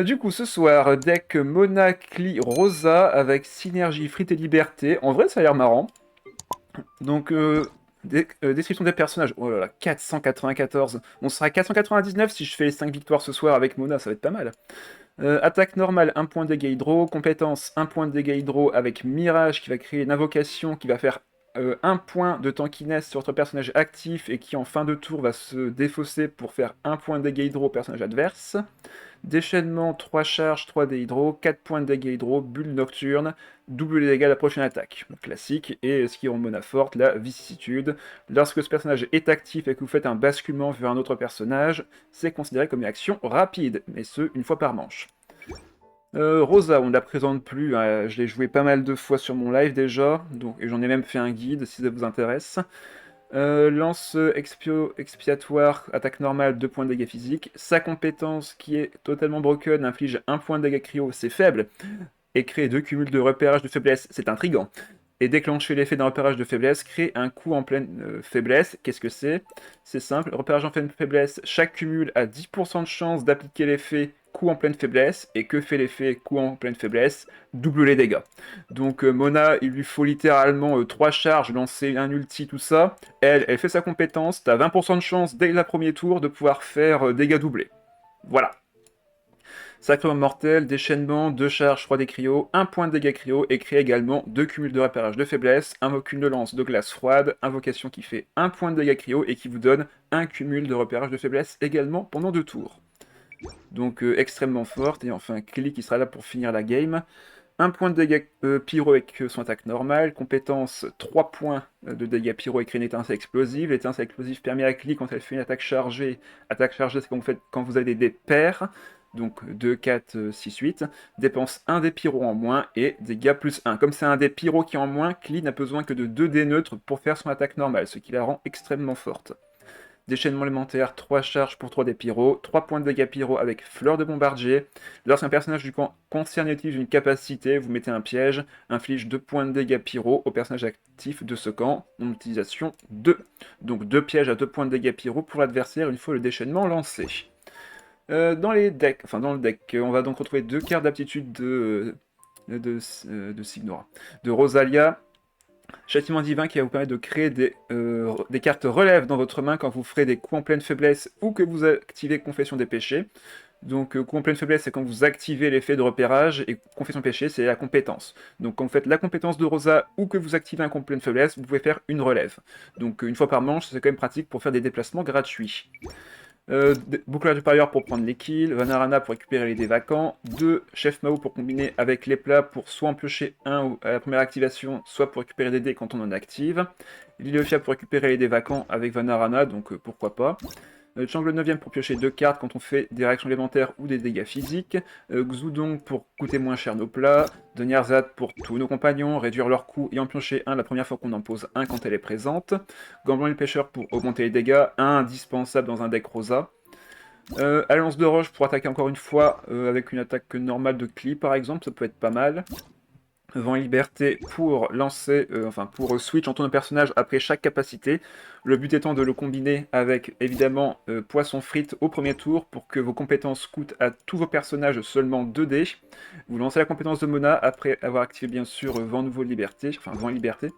Du coup, ce soir, deck Mona, Cli, Rosa avec Synergie, Frites et Liberté. En vrai, ça a l'air marrant. Donc, description des personnages. Oh là là, 494. On sera à 499 si je fais les 5 victoires ce soir avec Mona, ça va être pas mal. Attaque normale, 1 point de dégâts hydro. Compétence, 1 point de dégâts hydro avec Mirage qui va créer une invocation qui va faire 1 point de tankiness sur votre personnage actif et qui en fin de tour va se défausser pour faire 1 point de dégâts hydro au personnage adverse. Déchaînement, 3 charges, 3 dés hydro, 4 points de dégâts hydro, bulle nocturne, double les dégâts à la prochaine attaque. Donc, classique, et ce qui est en mona forte, la vicissitude. Lorsque ce personnage est actif et que vous faites un basculement vers un autre personnage, c'est considéré comme une action rapide, mais ce, une fois par manche. Rosa, on ne la présente plus, hein, je l'ai joué pas mal de fois sur mon live déjà, donc, et j'en ai même fait un guide si ça vous intéresse. Lance expiatoire, attaque normale, 2 points de dégâts physiques. Sa compétence, qui est totalement broken, inflige 1 point de dégâts cryo, c'est faible. Et crée 2 cumuls de repérage de faiblesse, c'est intriguant. Et déclencher l'effet d'un repérage de faiblesse, crée un coup en pleine faiblesse. Qu'est-ce que c'est? C'est simple, repérage en pleine faiblesse, chaque cumul a 10% de chance d'appliquer l'effet coup en pleine faiblesse. Et que fait l'effet coup en pleine faiblesse? Double les dégâts. Donc Mona, il lui faut littéralement 3 charges, lancer un ulti, tout ça. Elle fait sa compétence, t'as 20% de chance dès le premier tour de pouvoir faire dégâts doublés. Voilà. Sacrement mortel, déchaînement, 2 charges, 3 des cryo, 1 point de dégâts cryo et crée également 2 cumuls de repérage de faiblesse, invoque une lance de glace froide, invocation qui fait 1 point de dégâts cryo et qui vous donne un cumul de repérage de faiblesse également pendant 2 tours. Donc extrêmement forte, et enfin Cli qui sera là pour finir la game. 1 point de dégâts pyro avec son attaque normale, compétence 3 points de dégâts pyro et crée une étincelle explosive. L'étincelle explosive permet à Cli, quand elle fait une attaque chargée c'est quand vous avez des dés pairs, donc 2, 4, 6, 8, dépense 1 dé pyro en moins et dégâts plus 1. Comme c'est un dé pyro qui est en moins, Cli n'a besoin que de 2 dés neutres pour faire son attaque normale, ce qui la rend extrêmement forte. Déchaînement élémentaire, 3 charges pour 3 des pyros, 3 points de dégâts pyro avec fleur de bombardier. Lorsqu'un personnage du camp concerné utilise une capacité, vous mettez un piège, inflige 2 points de dégâts pyro au personnage actif de ce camp, en utilisation 2. Donc 2 pièges à 2 points de dégâts pyro pour l'adversaire une fois le déchaînement lancé. Dans le deck, on va donc retrouver 2 cartes d'aptitude de Signora. De Rosalia, Châtiment divin qui va vous permettre de créer des cartes relève dans votre main quand vous ferez des coups en pleine faiblesse ou que vous activez Confession des péchés. Donc coup en pleine faiblesse, c'est quand vous activez l'effet de repérage, et Confession des péchés, c'est la compétence. Donc quand vous faites la compétence de Rosa ou que vous activez un coup en pleine faiblesse, vous pouvez faire une relève. Donc une fois par manche, c'est quand même pratique pour faire des déplacements gratuits. Bouclage du parieur pour prendre les kills, Vanarana pour récupérer les dés vacants, 2 Chef Mao pour combiner avec les plats pour soit en piocher un à la première activation, soit pour récupérer des dés quand on en active. Liliofia pour récupérer les dés vacants avec Vanarana, donc pourquoi pas. Changle 9ème pour piocher 2 cartes quand on fait des réactions élémentaires ou des dégâts physiques. Xudong pour coûter moins cher nos plats. Deniarzad pour tous nos compagnons, réduire leur coût et en piocher un la première fois qu'on en pose un quand elle est présente. Gamblon le pêcheur pour augmenter les dégâts, un indispensable dans un deck rosa. Alliance de Roche pour attaquer encore une fois avec une attaque normale de Cli par exemple, ça peut être pas mal. Vent et Liberté pour lancer, pour switch en ton personnage après chaque capacité. Le but étant de le combiner avec évidemment Poisson Frite au premier tour pour que vos compétences coûtent à tous vos personnages seulement 2 dés. Vous lancez la compétence de Mona après avoir activé bien sûr Vent Nouveau Liberté, enfin Vent et Liberté.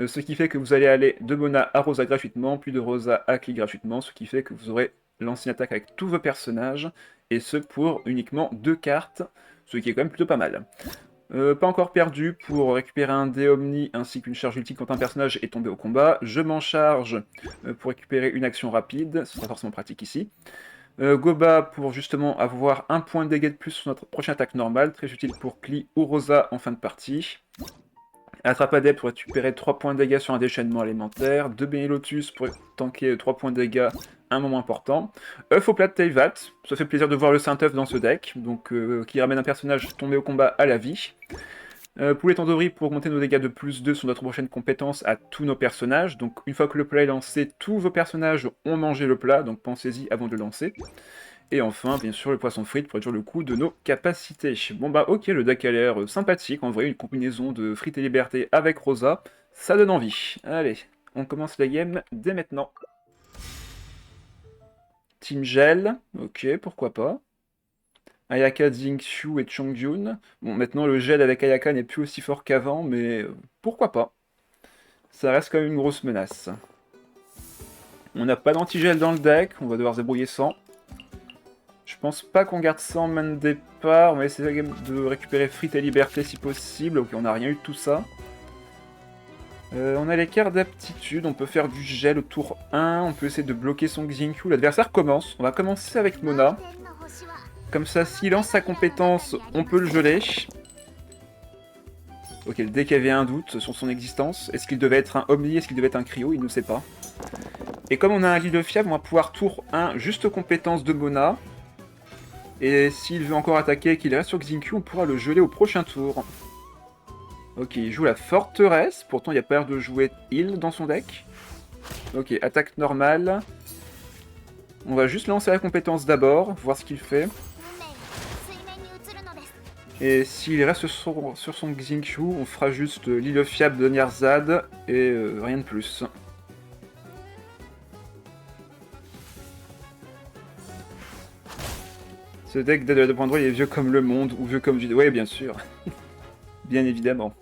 Ce qui fait que vous allez aller de Mona à Rosa gratuitement, puis de Rosa à Cli gratuitement, ce qui fait que vous aurez lancé une attaque avec tous vos personnages, et ce pour uniquement 2 cartes, ce qui est quand même plutôt pas mal. Pas encore perdu pour récupérer un dé Omni ainsi qu'une charge ultime quand un personnage est tombé au combat. Je m'en charge pour récupérer une action rapide, ce sera forcément pratique ici. Goba pour justement avoir un point de dégâts de plus sur notre prochaine attaque normale, très utile pour Cli ou Rosa en fin de partie. Attrape-adepte pour récupérer 3 points de dégâts sur un déchaînement élémentaire. 2 Lotus pour tanker 3 points de dégâts un moment important. œuf au plat de Teyvat, ça fait plaisir de voir le Saint-œuf dans ce deck, donc qui ramène un personnage tombé au combat à la vie. Poulet Tandoori pour augmenter nos dégâts de plus 2 sur notre prochaine compétence à tous nos personnages. Donc une fois que le plat est lancé, tous vos personnages ont mangé le plat, donc pensez-y avant de le lancer. Et enfin, bien sûr, le poisson frite pour réduire le coût de nos capacités. Bon bah ok, le deck a l'air sympathique, en vrai, une combinaison de frites et liberté avec Rosa, ça donne envie. Allez, on commence la game dès maintenant. Team Gel, ok, pourquoi pas. Ayaka, Xingqiu et Chongyun. Bon, maintenant le gel avec Ayaka n'est plus aussi fort qu'avant, mais pourquoi pas. Ça reste quand même une grosse menace. On n'a pas d'antigel dans le deck, on va devoir se débrouiller sans. Je pense pas qu'on garde ça en main de départ, on va essayer de récupérer Frite et Liberté si possible. Ok, on n'a rien eu de tout ça. On a les cartes d'aptitude, on peut faire du gel au tour 1, on peut essayer de bloquer son Xingqiu. L'adversaire commence, on va commencer avec Mona. Comme ça, s'il lance sa compétence, on peut le geler. Ok, le deck avait un doute sur son existence. Est-ce qu'il devait être un Omni, est-ce qu'il devait être un Cryo? Il ne sait pas. Et comme on a un Lit de fiable, on va pouvoir tour 1 juste compétence de Mona. Et s'il veut encore attaquer et qu'il reste sur Xingqiu, on pourra le geler au prochain tour. Ok, il joue la forteresse, pourtant il n'y a pas l'air de jouer heal dans son deck. Ok, attaque normale. On va juste lancer la compétence d'abord, voir ce qu'il fait. Et s'il reste sur son Xingqiu, on fera juste l'île fiable de Nyerzad et rien de plus. Ce deck de 2.3 il est vieux comme le monde, ou vieux comme du... Ouais, bien sûr. Bien évidemment.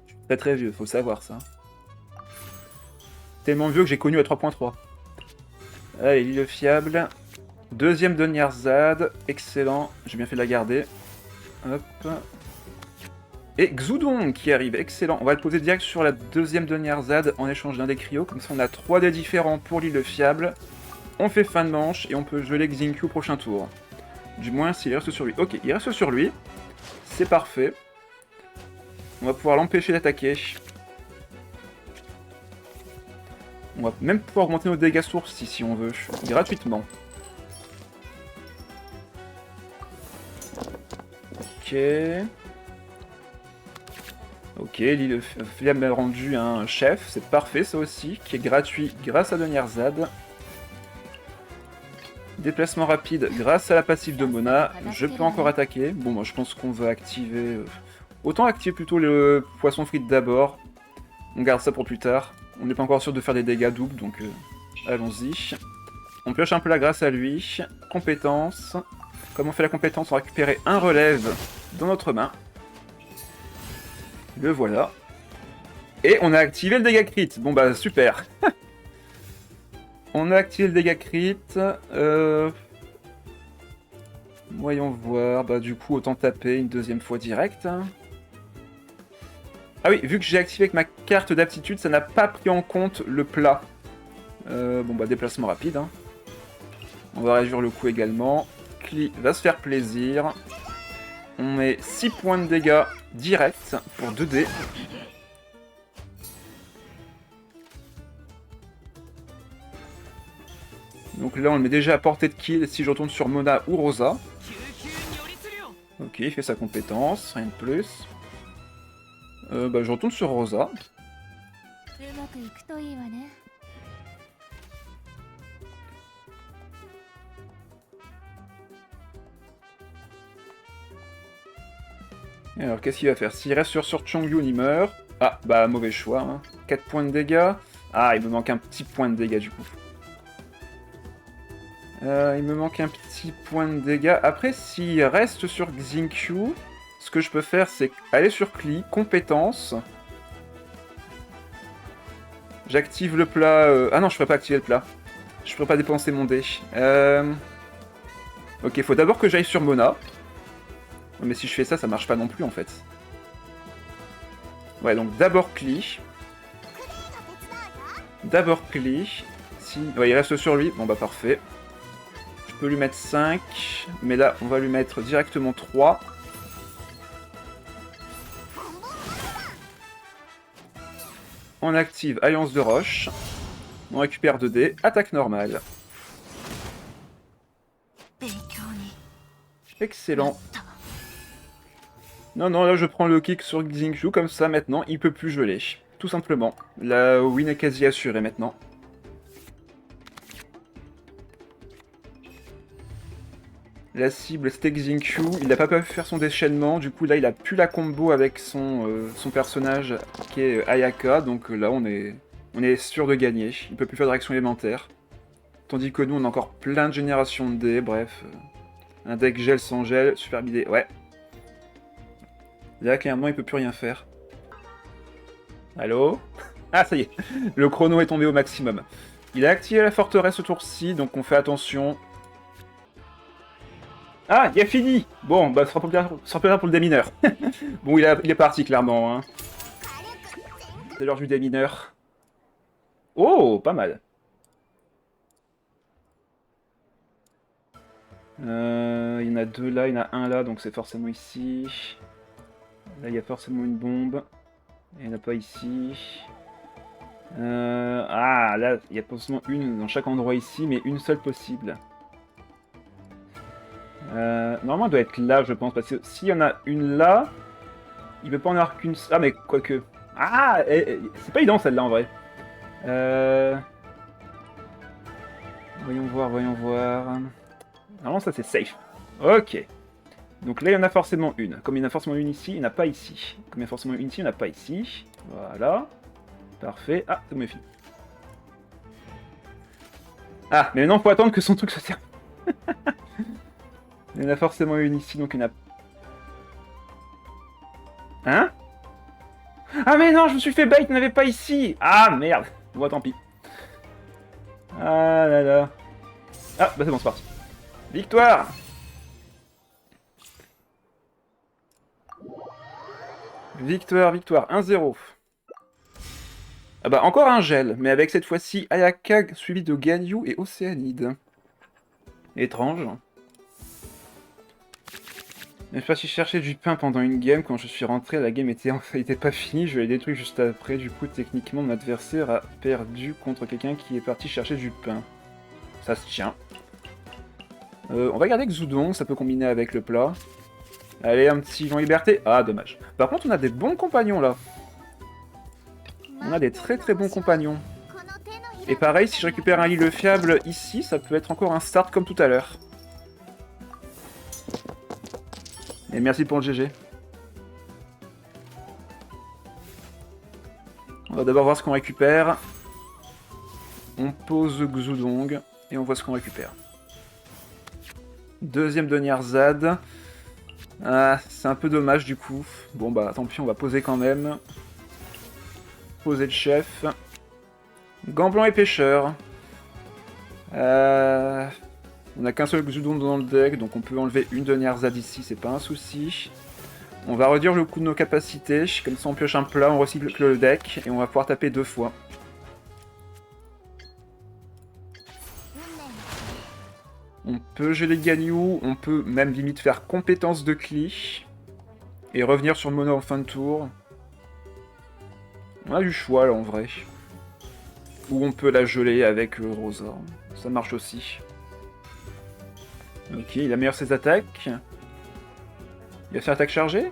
Je suis très très vieux, faut savoir ça. Tellement vieux que j'ai connu à 3.3. Allez, l'île fiable. Deuxième de Nyerzad, excellent. J'ai bien fait de la garder. Hop. Et Xudong qui arrive, excellent. On va le poser direct sur la deuxième de Nyerzad en échange d'un des cryos. Comme ça, on a 3 dés différents pour l'île fiable. On fait fin de manche et on peut geler Xingqiu au prochain tour. Du moins, s'il reste sur lui. Ok, il reste sur lui. C'est parfait. On va pouvoir l'empêcher d'attaquer. On va même pouvoir augmenter nos dégâts sources si on veut, gratuitement. Ok. Ok, l'île Flamme a rendu un chef, c'est parfait ça aussi, qui est gratuit grâce à Nyerzad. Déplacement rapide grâce à la passive de Mona, je peux encore attaquer. Bon, moi je pense qu'on va activer... Autant activer plutôt le poisson frite d'abord. On garde ça pour plus tard. On n'est pas encore sûr de faire des dégâts doubles, donc allons-y. On pioche un peu la grâce à lui. Compétence. Comme on fait la compétence, on va récupérer un relève dans notre main. Le voilà. Et on a activé le dégât crit. Bon bah super. On a activé le dégât crit. Voyons voir. Bah du coup autant taper une deuxième fois direct. Ah oui, vu que j'ai activé avec ma carte d'aptitude, ça n'a pas pris en compte le plat. Bon bah déplacement rapide. Hein. On va réduire le coût également. Kli va se faire plaisir. On met 6 points de dégâts direct pour 2 dés. Donc là on le met déjà à portée de kill si je retourne sur Mona ou Rosa. Ok, il fait sa compétence, rien de plus. Bah je retourne sur Rosa. Alors qu'est-ce qu'il va faire? S'il reste sur Chongyun, il meurt. Ah, bah mauvais choix. Hein. 4 points de dégâts. Ah, il me manque un petit point de dégâts du coup. Il me manque un petit point de dégâts. Après, s'il reste sur Xingqiu, ce que je peux faire, c'est aller sur Kli, compétence. J'active le plat... Ah non, je ne pourrais pas activer le plat. Je ne pourrais pas dépenser mon dé. Ok, faut d'abord que j'aille sur Mona. Mais si je fais ça, ça marche pas non plus en fait. Ouais, donc d'abord Kli. D'abord Kli. Si... Ouais, il reste sur lui. Bon bah parfait. Je peux lui mettre 5. Mais là, on va lui mettre directement 3. On active Alliance de Roche. On récupère 2 dés. Attaque normale. Excellent. Non, non, là je prends le kick sur Xingqiu, comme ça maintenant il peut plus geler. Tout simplement. La win est quasi assurée maintenant. La cible c'était Xingqiu, il n'a pas pu faire son déchaînement, du coup là il a plus la combo avec son personnage qui est Ayaka, donc là on est sûr de gagner. Il peut plus faire de réaction élémentaire. Tandis que nous on a encore plein de générations de dés, bref. Un deck gel sans gel, super bidé, ouais. Là, clairement, il peut plus rien faire. Allô? Ah, ça y est, le chrono est tombé au maximum. Il a activé la forteresse ce tour-ci, donc on fait attention. Ah, il a fini! Bon, bah, ce sera plus tard pour le démineur. Bon, il est parti, clairement. Hein. C'est l'heure du démineur. Oh, pas mal. Il y en a deux là, il y en a un là, donc c'est forcément ici. Là, il y a forcément une bombe. Il n'y en a pas ici. Ah, là, il y a forcément une dans chaque endroit ici, mais une seule possible. Normalement, elle doit être là, je pense, parce que s'il y en a une là, il peut pas en avoir qu'une seule. Ah, mais quoique. Ah, c'est pas évident celle-là en vrai. Voyons voir, voyons voir. Normalement, ça c'est safe. Ok. Donc là, il y en a forcément une. Comme il y en a forcément une ici, il n'y en a pas ici. Comme il y en a forcément une ici, il n'y en a pas ici. Voilà. Parfait. Ah, c'est bon, fini. Ah, mais maintenant, il faut attendre que son truc se termine. Il y en a forcément une ici, donc il y en a... Hein? Ah mais non, je me suis fait bait, il n'y en avait pas ici. Ah, merde. Bon, tant pis. Ah là là. Ah, bah c'est bon, c'est parti. Victoire! Victoire, victoire, 1-0. Ah bah encore un gel, mais avec cette fois-ci Ayaka suivi de Ganyu et Océanide. Étrange. Je sais pas si je cherchais du pain pendant une game, quand je suis rentré, la game était pas finie, je l'ai détruit juste après, du coup techniquement mon adversaire a perdu contre quelqu'un qui est parti chercher du pain. Ça se tient. On va garder Xudong, ça peut combiner avec le plat. Allez, un petit Jean Liberté. Ah, dommage. Par contre, on a des bons compagnons là. On a des très très bons compagnons. Et pareil, si je récupère un île fiable ici, ça peut être encore un start comme tout à l'heure. Et merci pour le GG. On va d'abord voir ce qu'on récupère. On pose Xudong et on voit ce qu'on récupère. Deuxième de Nierzad. Ah, c'est un peu dommage du coup. Bon bah tant pis, on va poser quand même. Poser le chef. Gant blanc et pêcheur. On n'a qu'un seul Xudong dans le deck, donc on peut enlever une de Nierzad ici, c'est pas un souci. On va réduire le coût de nos capacités, comme ça on pioche un plat, on recycle le deck, et on va pouvoir taper 2 fois. On peut geler Ganyu, on peut même limite faire compétence de Klee, et revenir sur le mono en fin de tour. On a du choix là en vrai. Ou on peut la geler avec Rosa, ça marche aussi. Ok, il améliore ses attaques. Il va faire attaque chargée.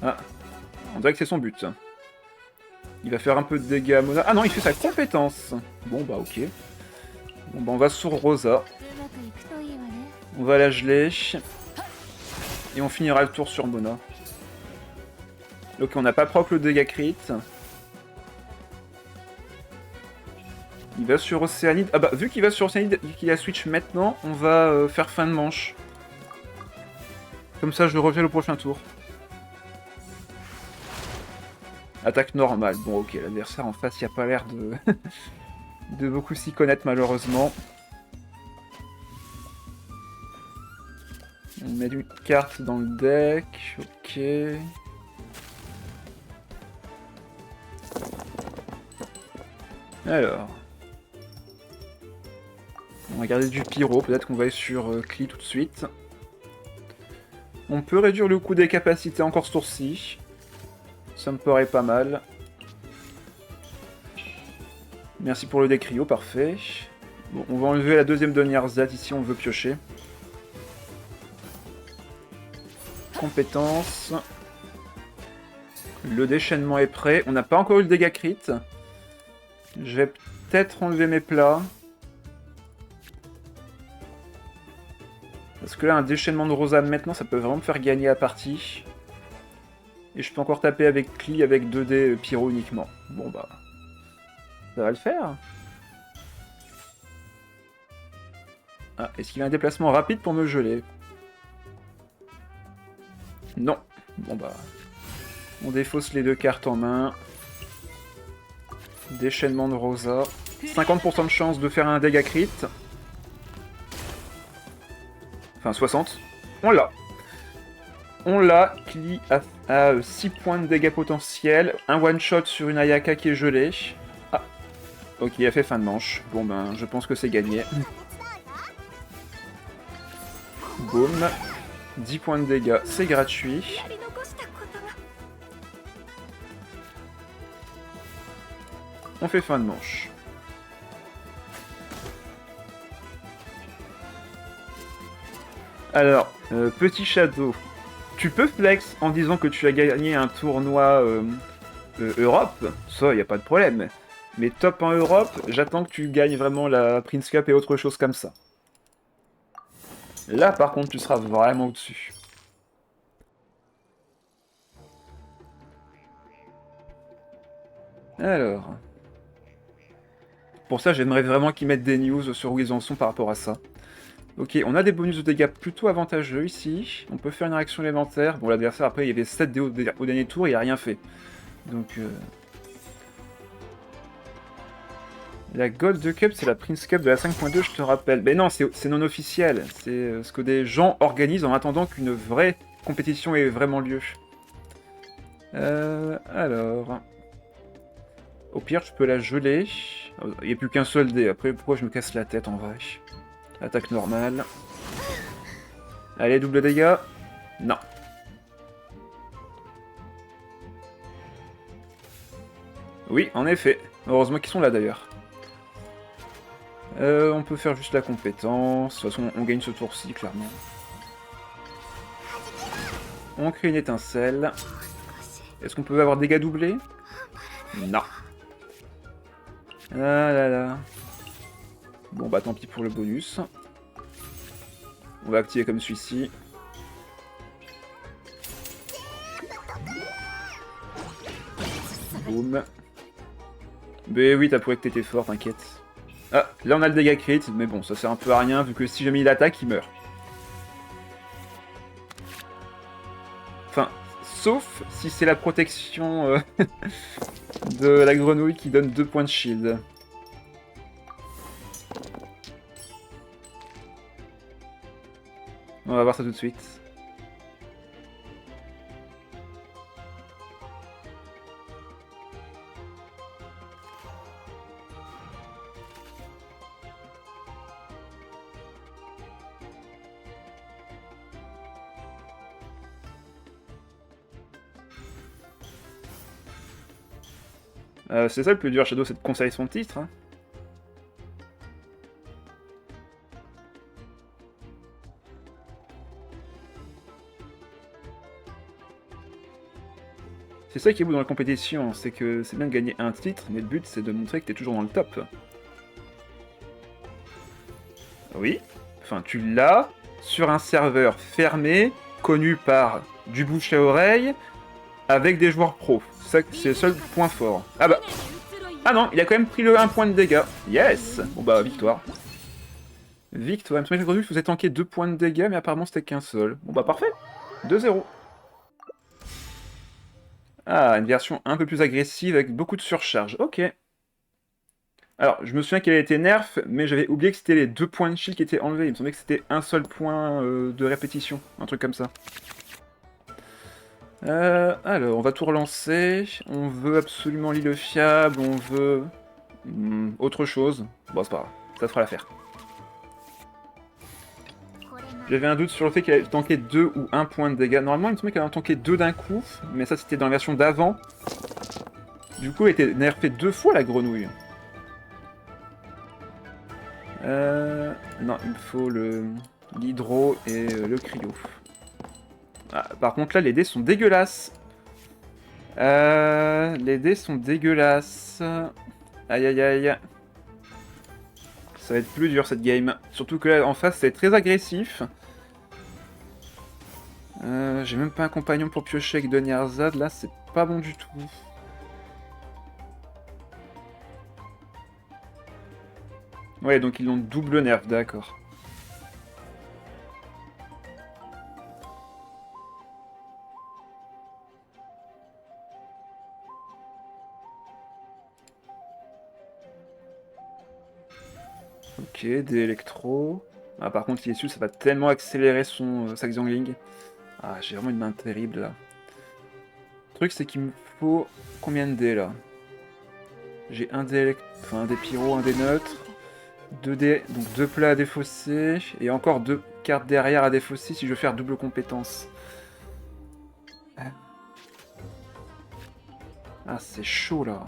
Ah, on dirait que c'est son but. Il va faire un peu de dégâts à Mona. Ah non, il fait sa compétence. Bon bah ok. Bon bah on va sur Rosa. On va la geler. Et on finira le tour sur Mona. Ok, on n'a pas proc le dégât crit. Il va sur Océanide. Ah bah vu qu'il va sur Océanide et qu'il a switch maintenant, on va faire fin de manche. Comme ça je le reviens au prochain tour. Attaque normale. Bon ok, l'adversaire en face il a pas l'air de... de beaucoup s'y connaître malheureusement. On met une carte dans le deck. Ok. Alors. On va garder du pyro. Peut-être qu'on va aller sur Klee tout de suite. On peut réduire le coût des capacités encore ce tour-ci. Ça me paraît pas mal. Merci pour le décrio, parfait. Bon, on va enlever la deuxième de Nierzad ici, on veut piocher. Compétence. Le déchaînement est prêt. On n'a pas encore eu le dégât crit. Je vais peut-être enlever mes plats. Parce que là, un déchaînement de Rosa maintenant, ça peut vraiment me faire gagner la partie. Et je peux encore taper avec Klee avec 2D pyro uniquement. Bon bah... ça va le faire. Ah, est-ce qu'il a un déplacement rapide pour me geler? Non. Bon bah... On défausse les deux cartes en main. Déchaînement de Rosa. 50% de chance de faire un dégât crit. Enfin 60. On l'a. On l'a. Klee a 6 points de dégâts potentiels. Un one shot sur une Ayaka qui est gelée. Ah. Ok, il a fait fin de manche. Bon ben, je pense que c'est gagné. Boum. 10 points de dégâts, c'est gratuit. On fait fin de manche. Alors, petit Shadow, tu peux flex en disant que tu as gagné un tournoi Europe, ça, y a pas de problème. Mais top en Europe, j'attends que tu gagnes vraiment la Prince Cup et autre chose comme ça. Là, par contre, tu seras vraiment au-dessus. Alors... Pour ça, j'aimerais vraiment qu'ils mettent des news sur où ils en sont par rapport à ça. Ok, on a des bonus de dégâts plutôt avantageux ici. On peut faire une réaction élémentaire. Bon, l'adversaire, après, il y avait 7 dés au dernier tour, il a rien fait. Donc... La Gold Cup, c'est la Prince Cup de la 5.2, je te rappelle. Mais non, c'est non officiel. C'est ce que des gens organisent en attendant qu'une vraie compétition ait vraiment lieu. Alors... Au pire, je peux la geler. Il n'y a plus qu'un seul dé. Après, pourquoi je me casse la tête en vrai? Attaque normale. Allez, double dégâts. Non. Oui, en effet. Heureusement qu'ils sont là d'ailleurs. On peut faire juste la compétence. De toute façon, on gagne ce tour-ci, clairement. On crée une étincelle. Est-ce qu'on peut avoir dégâts doublés? Non. Ah là là. Bon bah tant pis pour le bonus. On va activer comme celui-ci. Boum. Mais oui, t'as prouvé que t'étais fort, t'inquiète. Ah, là on a le dégât crit, mais bon, ça sert un peu à rien, vu que si jamais il attaque, il meurt. Enfin, sauf si c'est la protection de la grenouille qui donne 2 points de shield. On va voir ça tout de suite. C'est ça le plus dur, Shadow, c'est de conserver son titre. Hein. C'est ça qui est beau dans la compétition, c'est que c'est bien de gagner un titre, mais le but c'est de montrer que t'es toujours dans le top. Oui, enfin tu l'as sur un serveur fermé, connu par du bouche à oreille, avec des joueurs pros. C'est le seul point fort. Ah bah... Ah non, il a quand même pris le 1 point de dégâts. Yes. Bon bah, victoire. Victoire. Il me semble que la grenouille faisait tanker 2 points de dégâts, mais apparemment c'était qu'un seul. Bon bah, parfait. 2-0. Ah, une version un peu plus agressive avec beaucoup de surcharge. Ok. Alors, je me souviens qu'elle était nerf, mais j'avais oublié que c'était les 2 points de shield qui étaient enlevés. Il me semblait que c'était un seul point de répétition. Un truc comme ça. Alors, on va tout relancer. On veut absolument l'île fiable, on veut... autre chose. Bon, c'est pas grave, ça fera l'affaire. J'avais un doute sur le fait qu'elle tankait 2 ou 1 point de dégâts. Normalement, il me semblait qu'elle en tankait 2 d'un coup, mais ça c'était dans la version d'avant. Du coup, elle était nerfée 2 fois la grenouille. Non, il me faut l'hydro et le cryo. Ah, par contre, là, les dés sont dégueulasses. Les dés sont dégueulasses. Aïe aïe aïe. Ça va être plus dur cette game. Surtout que là, en face, c'est très agressif. J'ai même pas un compagnon pour piocher avec Donyarzad. Là, c'est pas bon du tout. Ouais, donc ils l'ont double nerf, d'accord. Ok, des électros. Ah, par contre, il est dessus, ça va tellement accélérer sa Xiangling. Ah, j'ai vraiment une main terrible là. Le truc, c'est qu'il me faut combien de dés là? J'ai un dé enfin, un dé pyro, un dé neutre. 2 dés, donc 2 plats à défausser. Et encore 2 cartes derrière à défausser si je veux faire double compétence. Ah, c'est chaud là.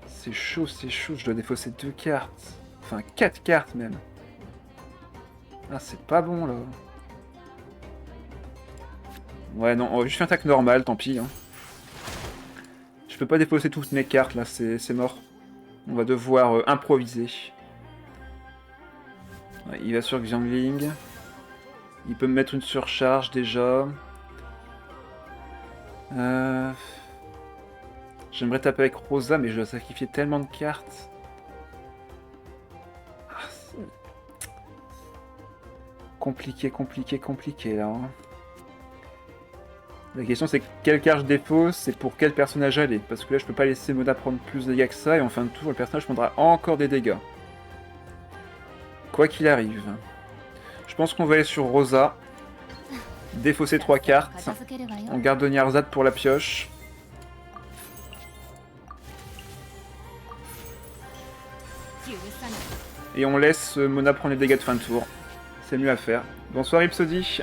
C'est chaud, je dois défausser 2 cartes. Enfin, 4 cartes même. Ah, c'est pas bon là. Ouais, non, on va juste faire une attaque normale, tant pis. Hein. Je peux pas défausser toutes mes cartes là, c'est mort. On va devoir improviser. Ouais, il va sur Xiangling. Il peut me mettre une surcharge déjà. J'aimerais taper avec Rosa, mais je dois sacrifier tellement de cartes. Ah, compliqué là. Hein. La question c'est quelle carte je défausse, c'est pour quel personnage aller. Parce que là je peux pas laisser Mona prendre plus de dégâts que ça, et en fin de tour le personnage prendra encore des dégâts. Quoi qu'il arrive. Je pense qu'on va aller sur Rosa. Défausser 3 cartes. On garde Nyarzad pour la pioche. Et on laisse Mona prendre les dégâts de fin de tour. C'est mieux à faire. Bonsoir Ipsody.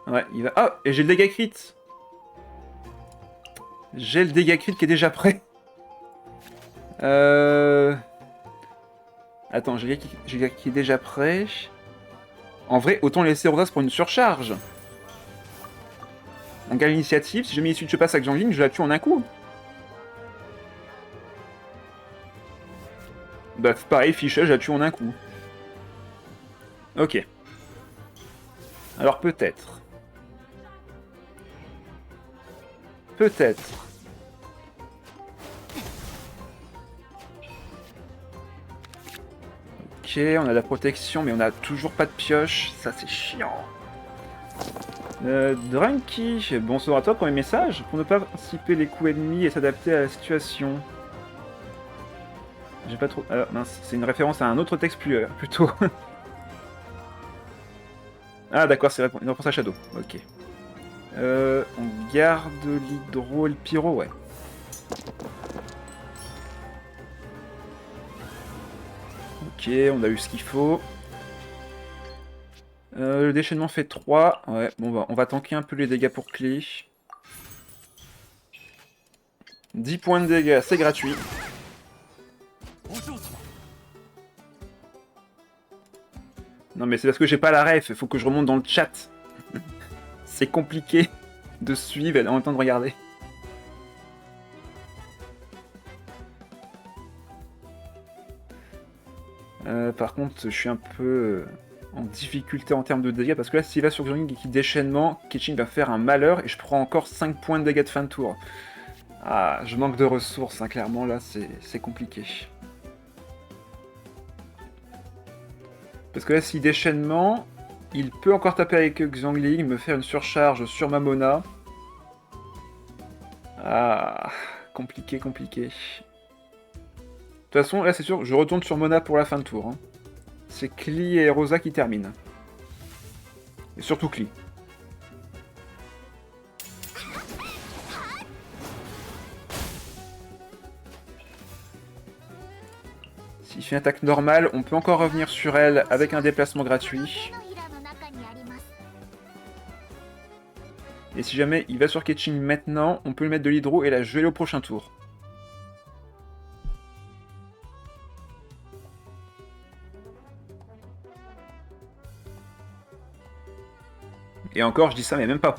Ouais, il va... Ah, et j'ai le dégât crit. J'ai le dégât crit qui est déjà prêt. Attends, j'ai le dégât qui est déjà prêt. En vrai, autant laisser Rosas pour une surcharge. On gagne l'initiative. Si jamais il suit je passe à Xiangling, je la tue en un coup. Bah, pareil, Ficha, je la tue en un coup. Ok. Alors peut-être. Peut-être. Ok, on a la protection, mais on a toujours pas de pioche. Ça, c'est chiant. Drunky, bonsoir à toi, premier message. Pour ne pas anticiper les coups ennemis et s'adapter à la situation. J'ai pas trop... Alors, mince, c'est une référence à un autre texte plutôt. Ah, d'accord, c'est une réponse à Shadow. Ok. On garde l'hydro et le pyro, ouais. Ok, on a eu ce qu'il faut. Le déchaînement fait 3. Ouais, bon, bah, on va tanker un peu les dégâts pour clé. 10 points de dégâts, c'est gratuit. Non mais c'est parce que j'ai pas la ref, il faut que je remonte dans le chat. C'est compliqué de suivre et en même temps de regarder. Par contre, je suis un peu en difficulté en termes de dégâts, parce que là, s'il va sur Xiangling et qu'il déchaînement, Keqing va faire un malheur, et je prends encore 5 points de dégâts de fin de tour. Ah, je manque de ressources, hein, clairement, là, c'est compliqué. Parce que là, s'il déchaînement, il peut encore taper avec Xiangling, me faire une surcharge sur ma Mona. Ah, compliqué. De toute façon, là, c'est sûr, je retourne sur Mona pour la fin de tour. Hein. C'est Klee et Rosa qui terminent. Et surtout Klee. S'il fait une attaque normale, on peut encore revenir sur elle avec un déplacement gratuit. Et si jamais il va sur Keqing maintenant, on peut lui mettre de l'hydro et la geler au prochain tour. Et encore, je dis ça, mais même pas.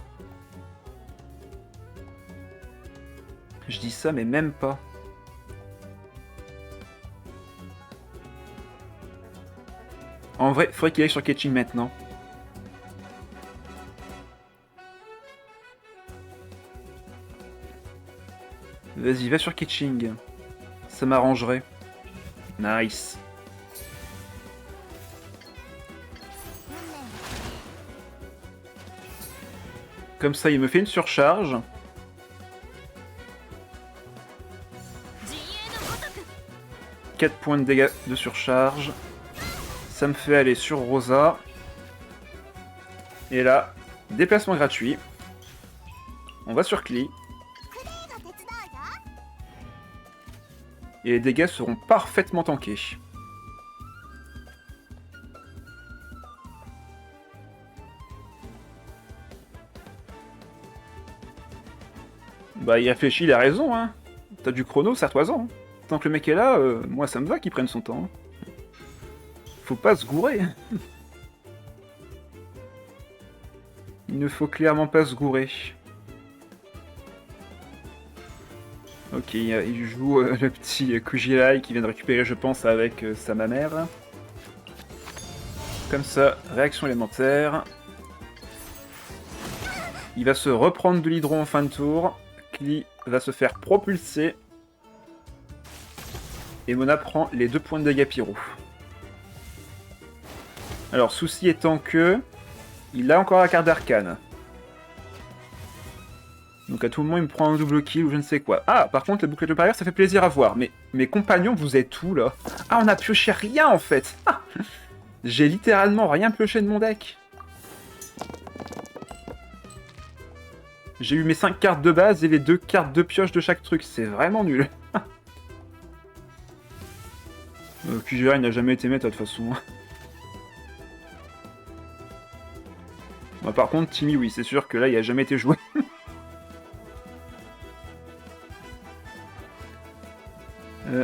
Je dis ça, mais même pas. En vrai, faudrait qu'il aille sur Keqing maintenant. Vas-y, va sur Keqing. Ça m'arrangerait. Nice. Comme ça, il me fait une surcharge. 4 points de dégâts de surcharge. Ça me fait aller sur Rosa. Et là, déplacement gratuit. On va sur Klee. Et les dégâts seront parfaitement tankés. Bah, il réfléchit, il a raison, hein. T'as du chrono, serre-toi-en. Tant que le mec est là, moi ça me va qu'il prenne son temps. Faut pas se gourer. Il ne faut clairement pas se gourer. Ok, il joue le petit Kujirai qui vient de récupérer, je pense, avec sa mamère. Comme ça, réaction élémentaire. Il va se reprendre de l'hydro en fin de tour. Klee va se faire propulser. Et Mona prend les 2 points de dégâts pyro. Alors, souci étant que... il a encore la carte d'arcane. Donc à tout moment, il me prend un double kill ou je ne sais quoi. Ah, par contre, le bouclier de barrière, ça fait plaisir à voir. Mais mes compagnons, vous êtes où, là? Ah, on a pioché rien, en fait. Ah, j'ai littéralement rien pioché de mon deck. J'ai eu mes 5 cartes de base et les 2 cartes de pioche de chaque truc. C'est vraiment nul. Kujirai n'a jamais été méta, de toute façon. Bah, par contre, Timmy, oui, c'est sûr que là, il a jamais été joué.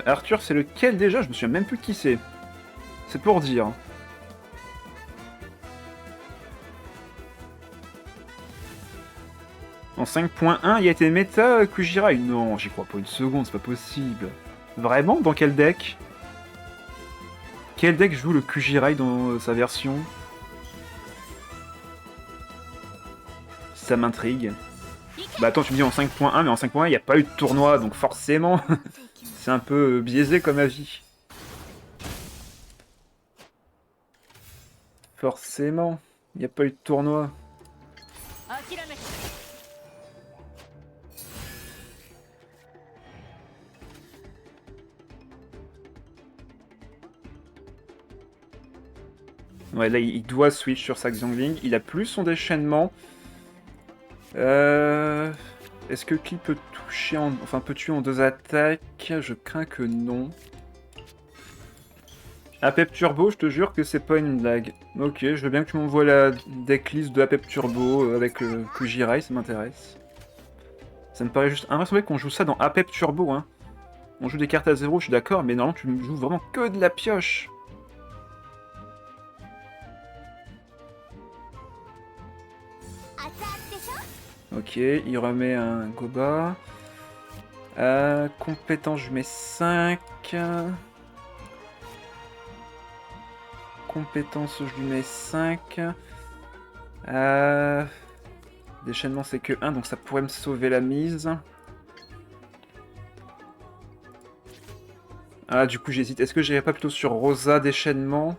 Arthur, c'est lequel déjà? Je me souviens même plus de qui c'est. C'est pour dire. En 5.1, il a été méta Kujirai. Non, j'y crois pas une seconde, c'est pas possible. Vraiment? Dans quel deck? Quel deck joue le Kujirai dans sa version? Ça m'intrigue. Bah attends, tu me dis en 5.1, mais en 5.1, il n'y a pas eu de tournoi, donc forcément, c'est un peu biaisé comme avis. Forcément, il n'y a pas eu de tournoi. Ouais, là, il doit switch sur sa Xiangling. Il a plus son déchaînement. Est-ce que Klee peut toucher en... enfin, peut tuer en 2 attaques? Je crains que non. Apep Turbo, je te jure que c'est pas une blague. Ok, je veux bien que tu m'envoies la decklist de Apep Turbo avec Kujirai, ça m'intéresse. Ça me paraît juste invraisemblable qu'on joue ça dans Apep Turbo, hein. On joue des cartes à 0, je suis d'accord, mais normalement tu joues vraiment que de la pioche. Ok, il remet un Goba. Compétence, je mets 5. Compétence, je lui mets 5. Déchaînement, c'est que 1, donc ça pourrait me sauver la mise. Ah, du coup, j'hésite. Est-ce que j'irais pas plutôt sur Rosa déchaînement?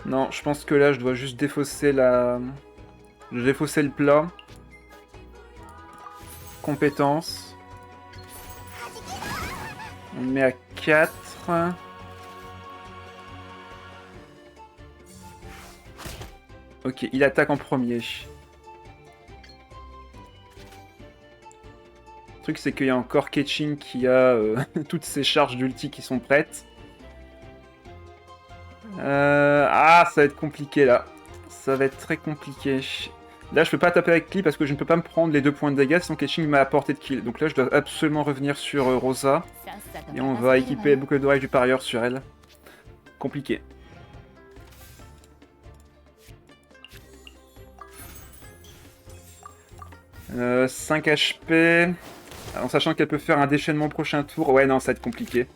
Non, je pense que là, je dois juste défausser la... Je vais défausser le plat. Compétence. On le met à 4. Ok, il attaque en premier. Le truc, c'est qu'il y a encore Keqing qui a toutes ses charges d'ulti qui sont prêtes. Ah, ça va être compliqué là. Ça va être très compliqué. Là, je peux pas taper avec Klee parce que je ne peux pas me prendre les 2 points de dégâts sinon Keqing m'a apporté de kill. Donc là, je dois absolument revenir sur Rosa. Et on va équiper la boucle d'oreille du parieur sur elle. Compliqué. « 5 HP. En sachant qu'elle peut faire un déchaînement au prochain tour. Ouais, non, ça va être compliqué.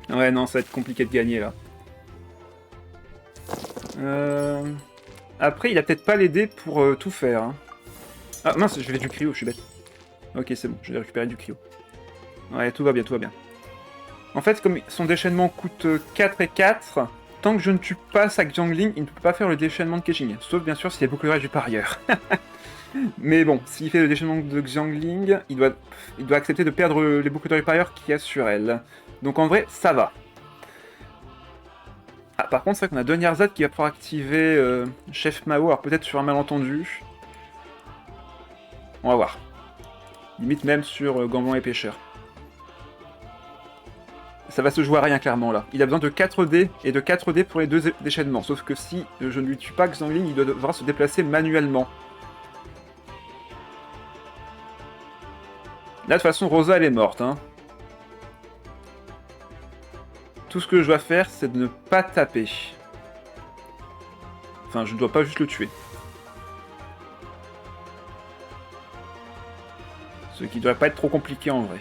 Ouais, non, ça va être compliqué de gagner là. Après, il a peut-être pas l'aider pour tout faire. Hein. Ah mince, je vais du cryo, je suis bête. Ok, c'est bon, je vais récupérer du cryo. Ouais, tout va bien, tout va bien. En fait, comme son déchaînement coûte 4 et 4, tant que je ne tue pas sa Xiangling, il ne peut pas faire le déchaînement de Keqing. Sauf bien sûr s'il y a beaucoup de rage du parieur. Mais bon, s'il fait le déchaînement de Xiangling, il doit accepter de perdre les boucles de Fire qu'il y a sur elle. Donc en vrai, ça va. Ah, par contre, c'est vrai qu'on a Donyarzad qui va pouvoir activer Chef Mao, alors peut-être sur un malentendu. On va voir. Limite même sur Gambon et Pêcheur. Ça va se jouer à rien clairement là. Il a besoin de 4 dés et de 4 dés pour les deux déchaînements. Sauf que si je ne lui tue pas Xiangling, il devra se déplacer manuellement. Là, de toute façon, Rosa, elle est morte. Hein. Tout ce que je dois faire, c'est de ne pas taper. Enfin, je ne dois pas juste le tuer. Ce qui ne devrait pas être trop compliqué en vrai.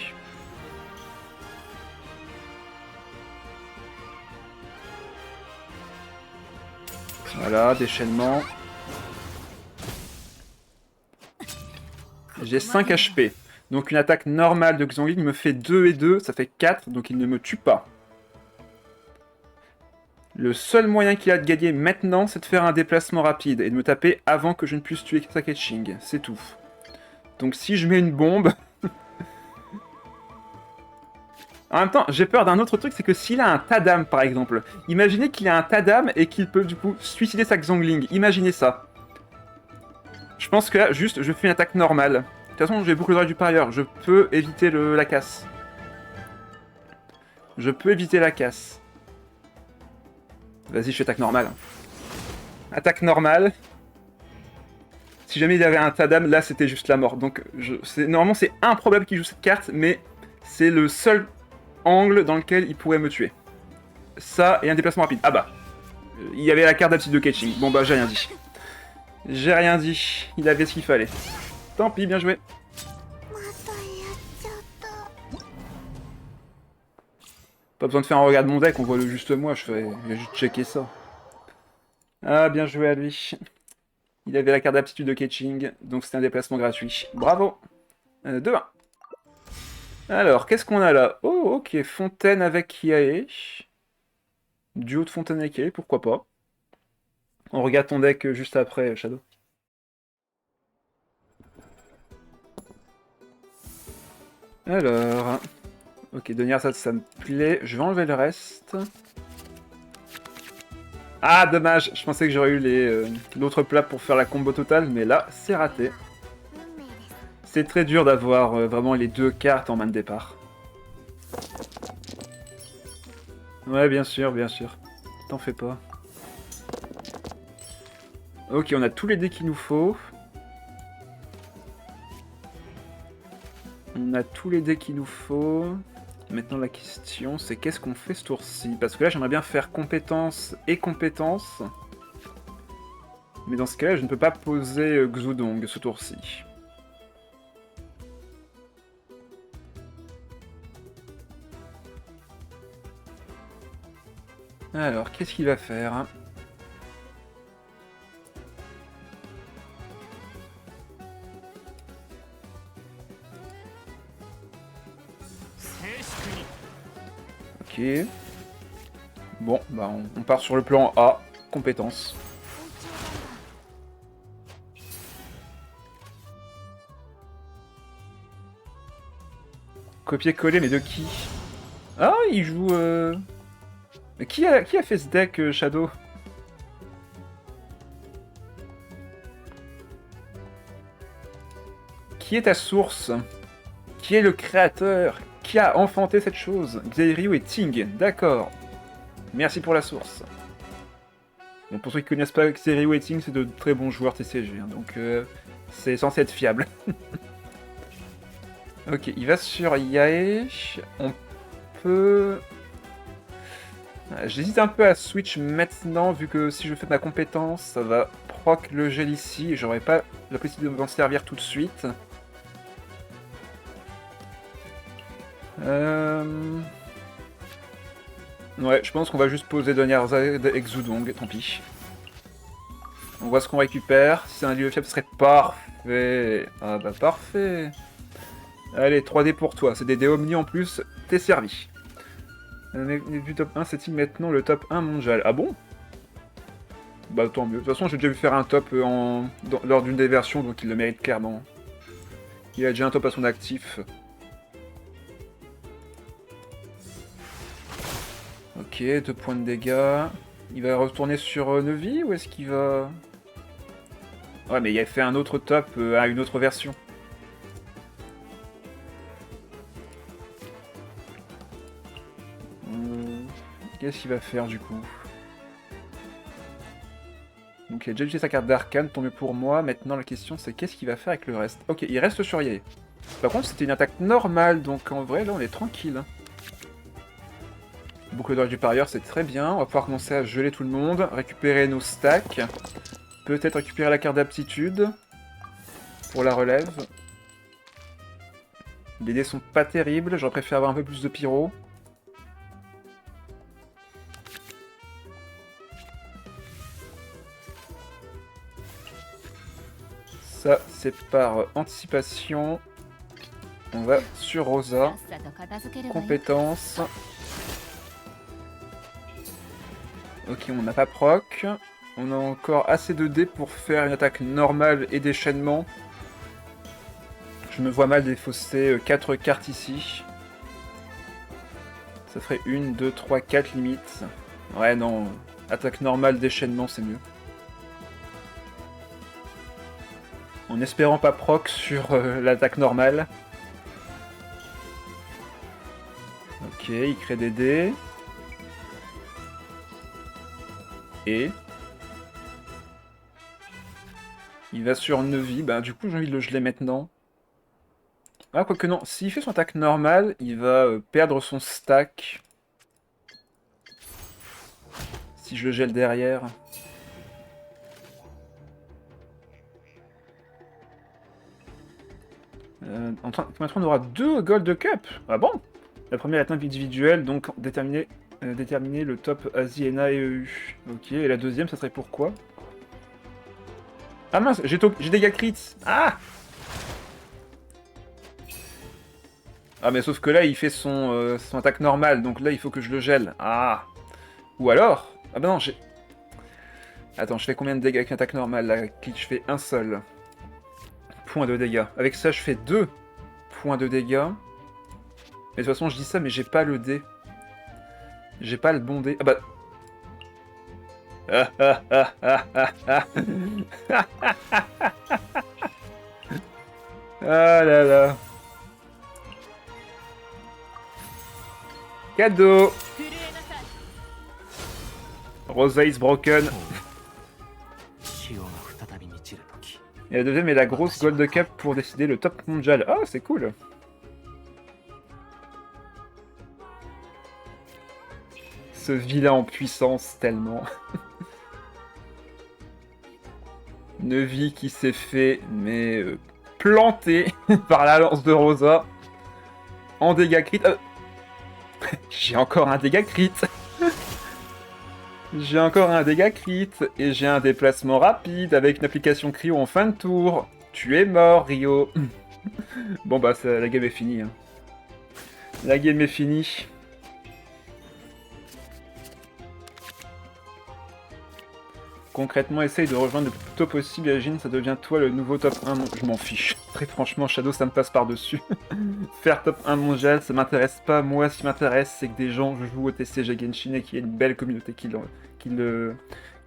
Voilà, déchaînement. J'ai 5 HP. Donc une attaque normale de Xiangling me fait 2 et 2, ça fait 4, donc il ne me tue pas. Le seul moyen qu'il a de gagner maintenant, c'est de faire un déplacement rapide et de me taper avant que je ne puisse tuer Saketching. C'est tout. Donc si je mets une bombe... En même temps, j'ai peur d'un autre truc, c'est que s'il a un Tadam, par exemple, imaginez qu'il a un Tadam et qu'il peut du coup suicider sa Xiangling. Imaginez ça. Je pense que là, juste, je fais une attaque normale. De toute façon, j'ai boucle d'oreille du parieur. Je peux éviter la casse. Je peux éviter la casse. Vas-y, je fais attaque normale. Attaque normale. Si jamais il avait un Tadam, là, c'était juste la mort. Donc, normalement, c'est improbable qu'il joue cette carte, mais c'est le seul angle dans lequel il pourrait me tuer. Ça, et un déplacement rapide. Ah bah. Il y avait la carte d'aptitude de catching. Bon bah, j'ai rien dit. J'ai rien dit. Il avait ce qu'il fallait. Tant pis, bien joué. Pas besoin de faire un regard de mon deck, on voit le juste moi, je vais juste checker ça. Ah, bien joué à lui. Il avait la carte d'aptitude de catching, donc c'était un déplacement gratuit. Bravo. 2-1. Alors, qu'est-ce qu'on a là? Oh, ok, Fontaine avec Kiae. Duo de Fontaine avec Kiae, pourquoi pas. On regarde ton deck juste après, Shadow. Alors... Ok, Donir, ça me plaît. Je vais enlever le reste. Ah, dommage. Je pensais que j'aurais eu l'autre plat pour faire la combo totale, mais là, c'est raté. C'est très dur d'avoir vraiment les deux cartes en main de départ. Ouais, bien sûr, bien sûr. T'en fais pas. Ok, on a tous les dés qu'il nous faut. On a tous les dés qu'il nous faut. Maintenant, la question, c'est qu'est-ce qu'on fait ce tour-ci? Parce que là, j'aimerais bien faire compétence et compétence. Mais dans ce cas-là, je ne peux pas poser Xudong ce tour-ci. Alors, qu'est-ce qu'il va faire? Ok. Bon, bah on part sur le plan A, compétence. Copier-coller, mais de qui? Ah, il joue... Mais qui a fait ce deck, Shadow? Qui est ta source? Qui est le créateur? Qui a enfanté cette chose? Xairyu et Ting, d'accord. Merci pour la source. Bon, pour ceux qui connaissent pas Xairyu et Ting, c'est de très bons joueurs TCG, hein, donc c'est censé être fiable. Ok, il va sur Yae. On peut... J'hésite un peu à switch maintenant, vu que si je fais ma compétence, ça va proc le gel ici, et j'aurai pas la possibilité de m'en servir tout de suite. Ouais, je pense qu'on va juste poser Donyarzad et Xudong, tant pis. On voit ce qu'on récupère. Si c'est un lieu fiable, ce serait parfait. Ah bah parfait. Allez, 3D pour toi. C'est des dés Omni en plus. T'es servi. Du top 1, c'est-il maintenant le top 1 mondial? Ah bon? Bah tant mieux. De toute façon, j'ai déjà vu faire un top lors d'une des versions, donc il le mérite clairement. Il a déjà un top à son actif. Ok, 2 points de dégâts. Il va retourner sur Neuville ou est-ce qu'il va... Ouais, mais il a fait un autre top à une autre version. Qu'est-ce qu'il va faire du coup? Donc il a déjà utilisé sa carte d'arcane, tant mieux pour moi. Maintenant la question c'est qu'est-ce qu'il va faire avec le reste? Ok, il reste sur Yae. Par contre c'était une attaque normale, donc en vrai là on est tranquille. Boucle d'or du parieur c'est très bien, on va pouvoir commencer à geler tout le monde, récupérer nos stacks. Peut-être récupérer la carte d'aptitude pour la relève. Les dés sont pas terribles, j'aurais préféré avoir un peu plus de pyro. Ça, c'est par anticipation. On va sur Rosa. Compétence. Ok, on n'a pas proc. On a encore assez de dés pour faire une attaque normale et déchaînement. Je me vois mal défausser 4 cartes ici. Ça ferait 1, 2, 3, 4 limites. Ouais, non. Attaque normale, déchaînement, c'est mieux. En espérant pas proc sur l'attaque normale. Ok, il crée des dés. Et... il va sur Neuville. Bah du coup j'ai envie de le geler maintenant. Ah quoique non, s'il fait son attaque normale, il va perdre son stack. Si je le gèle derrière. On aura 2 Gold Cup. Ah bon? La première est individuelle, donc déterminer le top Asie, ENA et EU. Ok, et la deuxième, ça serait pour quoi? Ah mince, j'ai dégâts crits. Ah! Ah mais sauf que là, il fait son attaque normale, donc là, il faut que je le gèle. Ah! Ou alors... ah bah non, j'ai... attends, je fais combien de dégâts avec une attaque normale? Là, je fais un seul point de dégâts. Avec ça, je fais 2 points de dégâts. Mais de toute façon, je dis ça, mais j'ai pas le dé. J'ai pas le bon dé. Ah bah... ah ah ah ah ah ah. Ah là là. Cadeau. Rosa is broken. Et la deuxième est la grosse Gold Cup pour décider le top mondial. Oh, c'est cool. Ce vilain en puissance, tellement. Neuville qui s'est fait, mais planter par la lance de Rosa. En dégâts crit. J'ai encore un dégât crit. J'ai encore un dégât crit. Et j'ai un déplacement rapide avec une application cryo en fin de tour. Tu es mort, Rio. Bon bah, la game est finie. Hein. La game est finie. Concrètement, essaye de rejoindre le plus tôt possible, imagine, ça devient toi le nouveau top 1 mondial. Je m'en fiche. Très franchement, Shadow, ça me passe par-dessus. Faire top 1 mondial, ça m'intéresse pas. Moi, ce qui m'intéresse, c'est que des gens jouent au TCG Genshin et qu'il y ait une belle communauté qui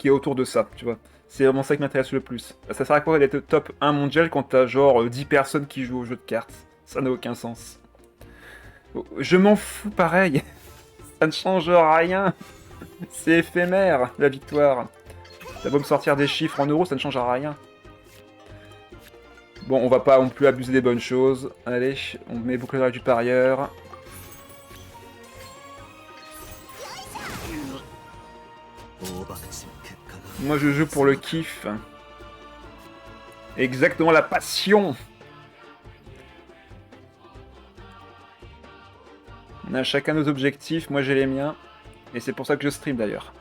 est autour de ça, tu vois. C'est vraiment ça qui m'intéresse le plus. Ça sert à quoi d'être top 1 mondial quand t'as genre 10 personnes qui jouent au jeu de cartes? Ça n'a aucun sens. Je m'en fous pareil. Ça ne change rien. C'est éphémère, la victoire. Ça va me sortir des chiffres en euros, ça ne changera rien. Bon, on va pas non plus abuser des bonnes choses. Allez, on met boucle d'oreille du parieur. Moi, je joue pour le kiff. Exactement, la passion. On a chacun nos objectifs, moi j'ai les miens. Et c'est pour ça que je stream d'ailleurs.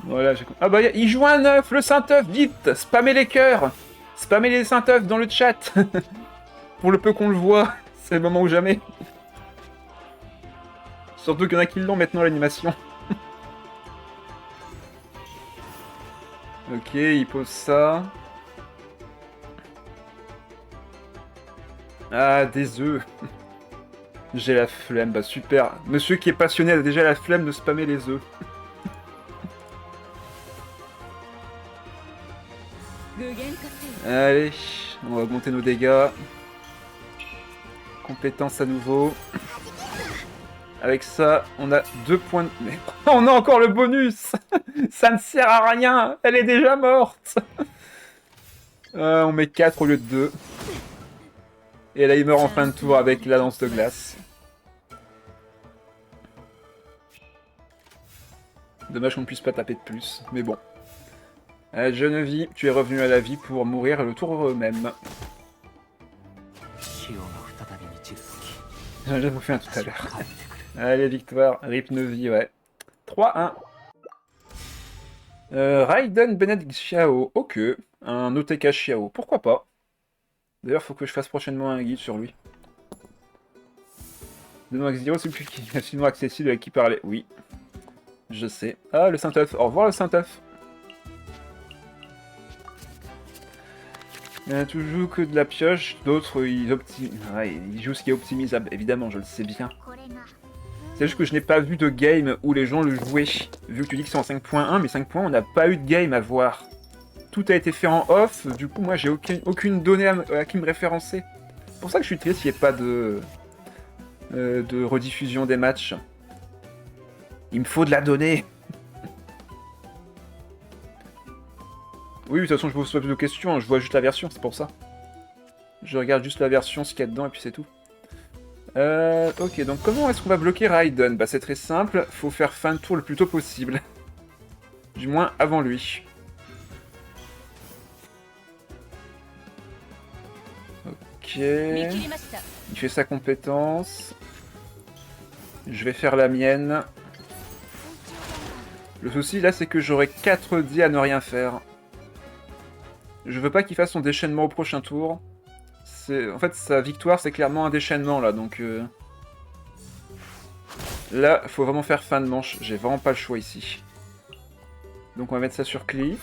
Voilà, ah bah il joue un œuf, le Saint-œuf, vite, spammez les cœurs, spammez les Saint-œufs dans le chat, pour le peu qu'on le voit, c'est le moment ou jamais. Surtout qu'il y en a qui l'ont maintenant l'animation. Ok, il pose ça. Ah, des œufs. J'ai la flemme, bah super. Monsieur qui est passionné a déjà la flemme de spammer les œufs. Allez, on va augmenter nos dégâts. Compétence à nouveau. Avec ça, on a 2 points de... Mais on a encore le bonus. Ça ne sert à rien. Elle est déjà morte. On met 4 au lieu de 2. Et là, il meurt en fin de tour avec la lance de glace. Dommage qu'on ne puisse pas taper de plus, mais bon. Jeune vie, tu es revenu à la vie pour mourir le tour même. J'en ai fait un tout à l'heure. Allez, victoire, rip Neuvie, ouais. 3-1. Raiden Bennett Xiao, ok. Un OTK Xiao, pourquoi pas. D'ailleurs, faut que je fasse prochainement un guide sur lui. Demain X0, c'est plus facilement accessible avec qui parler. Oui, je sais. Ah, le Saint-Œuf. Au revoir, le Saint-Œuf. Il y en a toujours que de la pioche, d'autres ils optimisent. Ouais, ils jouent ce qui est optimisable, évidemment, je le sais bien. C'est juste que je n'ai pas vu de game où les gens le jouaient. Vu que tu dis que c'est en 5.1, mais 5.1, on n'a pas eu de game à voir. Tout a été fait en off, du coup, moi, j'ai aucune donnée à qui me référencer. C'est pour ça que je suis triste qu'il n'y ait pas de rediffusion des matchs. Il me faut de la donnée. Oui, de toute façon, je vous pose pas plus de questions, hein, je vois juste la version, c'est pour ça. Je regarde juste la version, ce qu'il y a dedans, et puis c'est tout. Ok, donc comment est-ce qu'on va bloquer Raiden? Bah c'est très simple, faut faire fin de tour le plus tôt possible. Du moins, avant lui. Ok... Il fait sa compétence. Je vais faire la mienne. Le souci, là, c'est que j'aurai 4 dés à ne rien faire. Je veux pas qu'il fasse son déchaînement au prochain tour. En fait, sa victoire, c'est clairement un déchaînement, là, donc... Là, faut vraiment faire fin de manche. J'ai vraiment pas le choix, ici. Donc on va mettre ça sur Klee.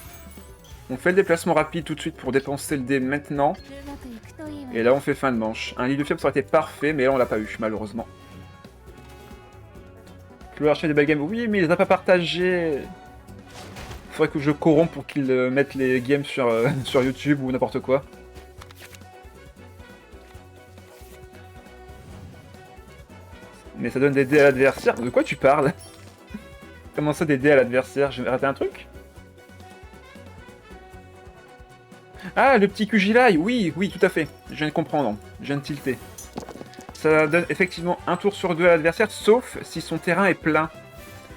On fait le déplacement rapide tout de suite pour dépenser le dé maintenant. Et là, on fait fin de manche. Un lit de fièvre, ça aurait été parfait, mais là, on l'a pas eu, malheureusement. Chloé Archer des belles games. Oui, mais il les a pas partagés. Faudrait que je corrompe pour qu'ils mettent les games sur, sur YouTube ou n'importe quoi. Mais ça donne des dés à l'adversaire. De quoi tu parles? Comment ça, des dés à l'adversaire? J'ai raté un truc? Ah, le petit Kujilai. Oui, oui, tout à fait. Je viens de comprendre. Je viens de tilter. Ça donne effectivement un tour sur 2 à l'adversaire, sauf si son terrain est plein.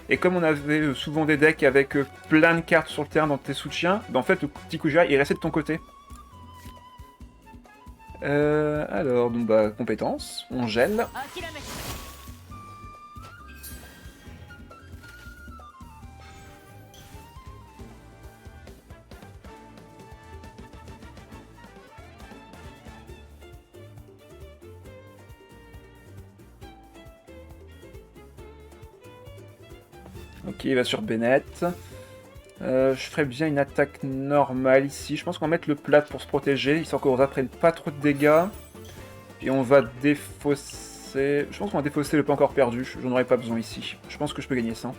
Et comme on avait souvent des decks avec plein de cartes sur le terrain dans tes soutiens, bah en fait, le petit Kujilai, il restait de ton côté. Alors, donc bah, compétence. On gèle. Ok, il va sur Bennett. Je ferais bien une attaque normale ici. Je pense qu'on va mettre le plat pour se protéger, histoire qu'on ne prenne pas trop de dégâts. Et on va défausser... Je pense qu'on va défausser le pas encore perdu. J'en aurais pas besoin ici. Je pense que je peux gagner ça.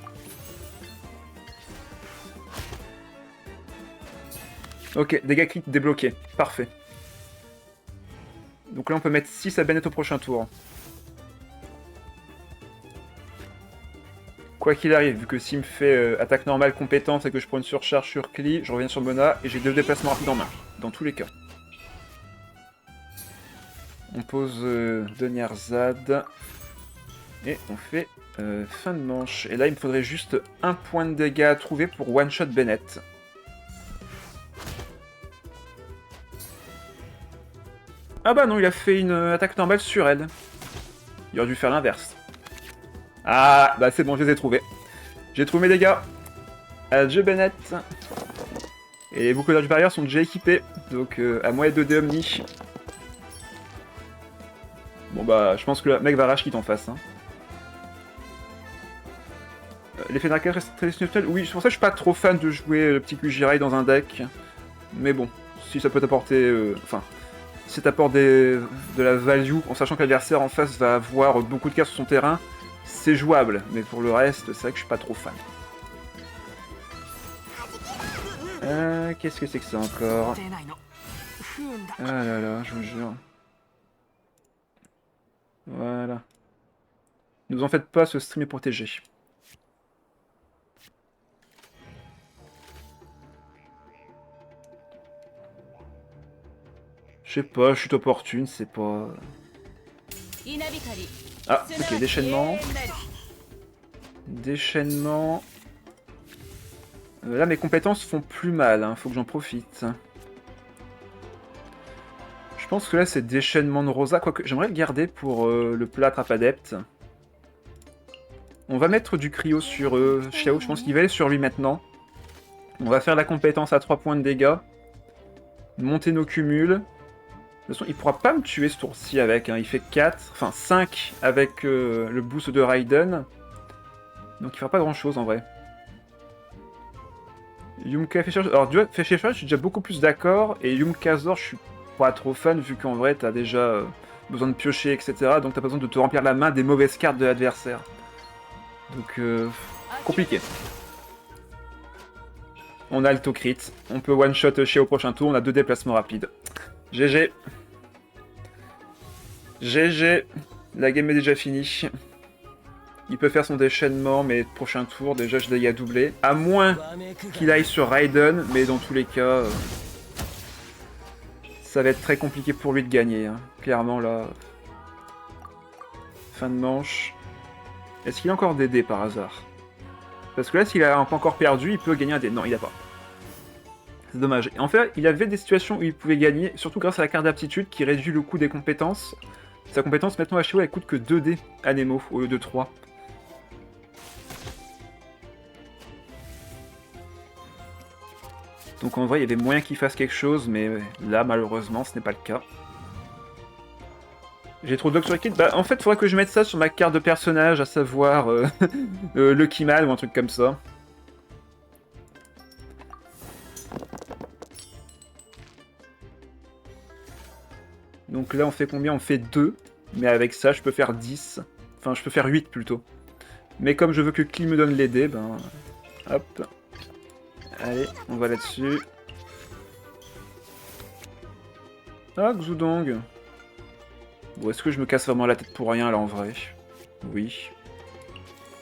Ok, dégâts crit débloqués. Parfait. Donc là, on peut mettre 6 à Bennett au prochain tour. Quoi qu'il arrive, vu que s'il me fait attaque normale compétence et que je prends une surcharge sur Klee, je reviens sur Mona et j'ai 2 déplacements rapides en main. Dans tous les cas. On pose Deniarzad. Et on fait fin de manche. Et là, il me faudrait juste un point de dégâts à trouver pour one-shot Bennett. Ah bah non, il a fait une attaque normale sur elle. Il aurait dû faire l'inverse. Ah, bah c'est bon, je les ai trouvés. J'ai trouvé mes dégâts. Adieu Bennett. Et les boucles du barrière sont déjà équipés. Donc à moi et 2 dés Omni. Bon bah, je pense que le mec va rage quitte en face. Hein. l'effet d'arcade reste traditionnel. Oui, c'est pour ça que je suis pas trop fan de jouer le petit Kujirai dans un deck. Mais bon, si ça peut t'apporter... Enfin, si t'apporte de la value, en sachant que l'adversaire en face va avoir beaucoup de cartes sur son terrain, c'est jouable. Mais pour le reste, c'est vrai que je suis pas trop fan. Qu'est-ce que c'est que ça encore? Ah là là, je vous jure. Voilà. Ne vous en faites pas, ce stream est protégé. Je sais pas, chute opportune, c'est pas... Ah, ok, déchaînement. Déchaînement. Là, mes compétences font plus mal, hein, faut que j'en profite. Je pense que là, c'est déchaînement de Rosa, quoique j'aimerais le garder pour le plat attrape adepte. On va mettre du cryo sur Xiao, je pense qu'il va aller sur lui maintenant. On va faire la compétence à 3 points de dégâts. Monter nos cumuls. De toute façon, il pourra pas me tuer ce tour-ci avec, hein. Il fait 4, enfin 5 avec le boost de Raiden. Donc il fera pas grand-chose en vrai. Yumka Fisher... Alors, Fisher, je suis déjà beaucoup plus d'accord. Et Yumka Zor, je suis pas trop fan, vu qu'en vrai, t'as déjà besoin de piocher, etc. Donc t'as pas besoin de te remplir la main des mauvaises cartes de l'adversaire. Donc, compliqué. On a le to crit. On peut one-shot chez au prochain tour. On a 2 déplacements rapides. GG. GG. La game est déjà finie. Il peut faire son déchaînement, mais prochain tour, déjà, je dégâts doublé. À moins qu'il aille sur Raiden, mais dans tous les cas, ça va être très compliqué pour lui de gagner. Hein. Clairement, là... Fin de manche. Est-ce qu'il a encore des dés, par hasard? Parce que là, s'il a pas encore perdu, il peut gagner un dé. Non, il a pas. C'est dommage. En fait, il avait des situations où il pouvait gagner, surtout grâce à la carte d'aptitude qui réduit le coût des compétences. Sa compétence, maintenant, à Shio, elle coûte que 2 dés à Nemo, au lieu de 3. Donc en vrai, il y avait moyen qu'il fasse quelque chose, mais là, malheureusement, ce n'est pas le cas. J'ai trop de bugs sur le kit. Bah, en fait, il faudrait que je mette ça sur ma carte de personnage, à savoir Lucky Man ou un truc comme ça. Donc là, on fait combien? On fait 2. Mais avec ça, je peux faire 10. Enfin, je peux faire 8 plutôt. Mais comme je veux que Klee me donne les dés, ben... Hop. Allez, on va là-dessus. Ah, Xudong. Bon, est-ce que je me casse vraiment la tête pour rien, là, en vrai? Oui.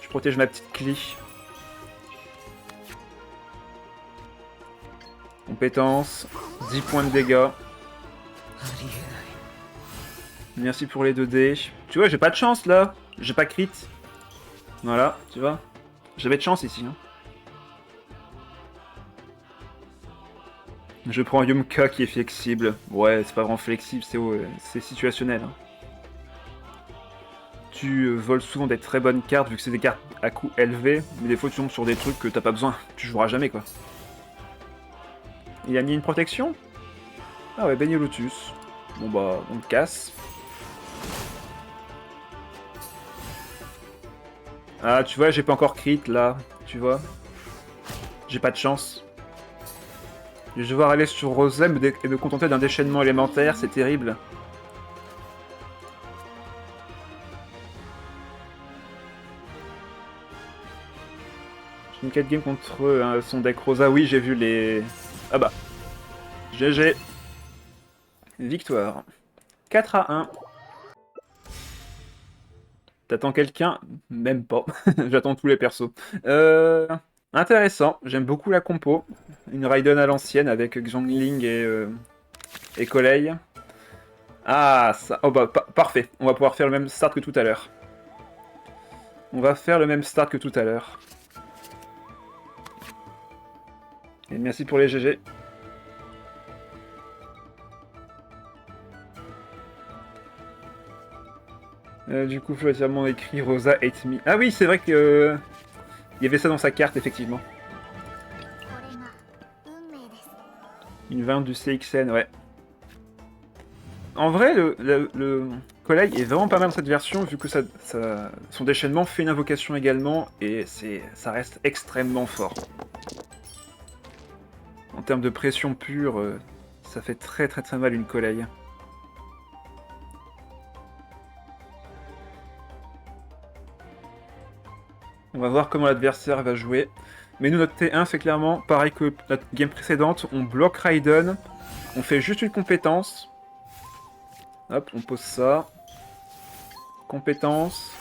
Je protège ma petite Klee. Compétence. 10 points de dégâts. Merci pour les 2 dés. Tu vois, j'ai pas de chance, là. J'ai pas crit. Voilà, tu vois. J'avais de chance, ici. Hein. Je prends Yumka qui est flexible. Ouais, c'est pas vraiment flexible, c'est situationnel. Hein. Tu voles souvent des très bonnes cartes, vu que c'est des cartes à coût élevé, mais des fois tu tombes sur des trucs que t'as pas besoin. Tu joueras jamais, quoi. Il a mis une protection? Ah ouais, Beignet Lotus. Bon bah, on le casse. Ah, tu vois, j'ai pas encore crit, là. Tu vois. J'ai pas de chance. Je vais devoir aller sur Rosem et me contenter d'un déchaînement élémentaire, c'est terrible. J'ai une 4 game contre son deck Rosa, oui, j'ai vu les... Ah bah. GG. Victoire. 4 à 1. T'attends quelqu'un? Même pas. J'attends tous les persos. Intéressant. J'aime beaucoup la compo. Une Raiden à l'ancienne avec Xiangling et Kolei. Ah, ça... Oh bah, parfait. On va pouvoir faire le même start que tout à l'heure. On va faire le même start que tout à l'heure. Et merci pour les GG. Du coup, flottairement écrit Rosa hate me. Ah oui, c'est vrai que... il y avait ça dans sa carte, effectivement. Une variante du CXN, ouais. En vrai, collègue est vraiment pas mal dans cette version, vu que son déchaînement fait une invocation également, et ça reste extrêmement fort. En termes de pression pure, ça fait très très très mal une collègue. On va voir comment l'adversaire va jouer. Mais nous, notre T1, c'est clairement pareil que notre game précédente. On bloque Raiden, on fait juste une compétence. Hop, on pose ça. Compétence.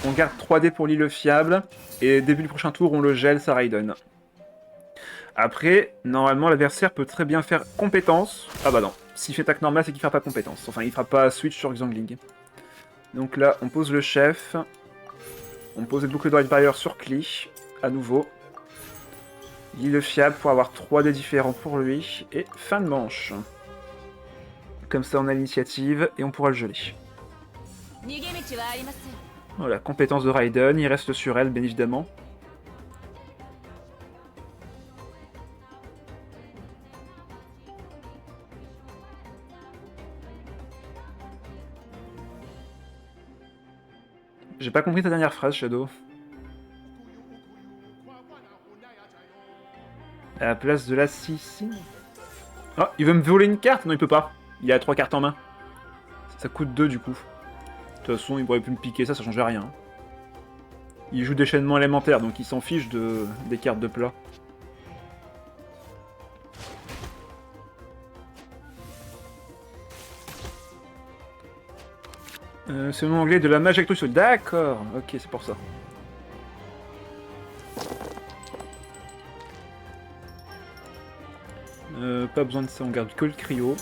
On garde 3D pour l'île fiable. Et début du prochain tour, on le gèle, ça Raiden. Après, normalement, l'adversaire peut très bien faire compétence. Ah bah non, s'il fait attaque normale, c'est qu'il ne fera pas compétence. Enfin, il ne fera pas switch sur Xiangling. Donc là, on pose le chef. On pose le boucle de Barrier sur Klee, à nouveau. L'île fiable pour avoir 3D différents pour lui. Et fin de manche. Comme ça, on a l'initiative et on pourra le geler. Voilà, compétence de Raiden, il reste sur elle, bien évidemment. J'ai pas compris ta dernière phrase, Shadow. À la place de la Sicile. Oh, il veut me voler une carte? Non, il peut pas. Il a 3 cartes en main. Ça coûte 2 du coup. De toute façon, il pourrait plus me piquer ça, ça changeait rien. Il joue déchaînement élémentaire, donc il s'en fiche des cartes de plat. C'est le nom anglais de la Magic Truc. D'accord, ok, c'est pour ça. Pas besoin de ça, on garde que le cryo.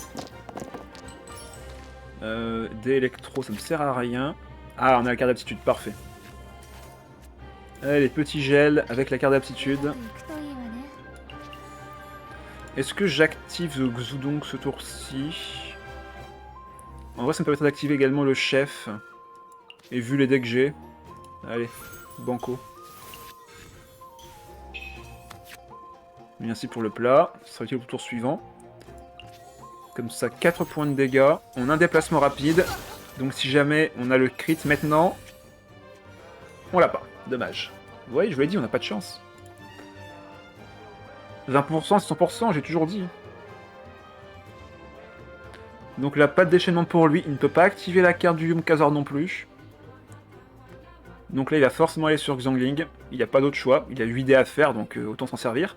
Des électros, ça me sert à rien. Ah, on a la carte d'aptitude, parfait. Allez, petit gel avec la carte d'aptitude. Est-ce que j'active Xudong ce tour-ci? En vrai, ça me permettrait d'activer également le chef. Et vu les decks que j'ai... Allez, banco. Merci pour le plat. Ça sera utile au tour suivant. Comme ça, 4 points de dégâts. On a un déplacement rapide. Donc si jamais on a le crit maintenant... On l'a pas. Dommage. Vous voyez, je vous l'ai dit, on n'a pas de chance. 20%, c'est 100%, j'ai toujours dit. Donc là, pas de déchaînement pour lui. Il ne peut pas activer la carte du Yum-Kazor non plus. Donc là, il va forcément aller sur Xiangling. Il n'y a pas d'autre choix. Il a 8 dés à faire, donc autant s'en servir.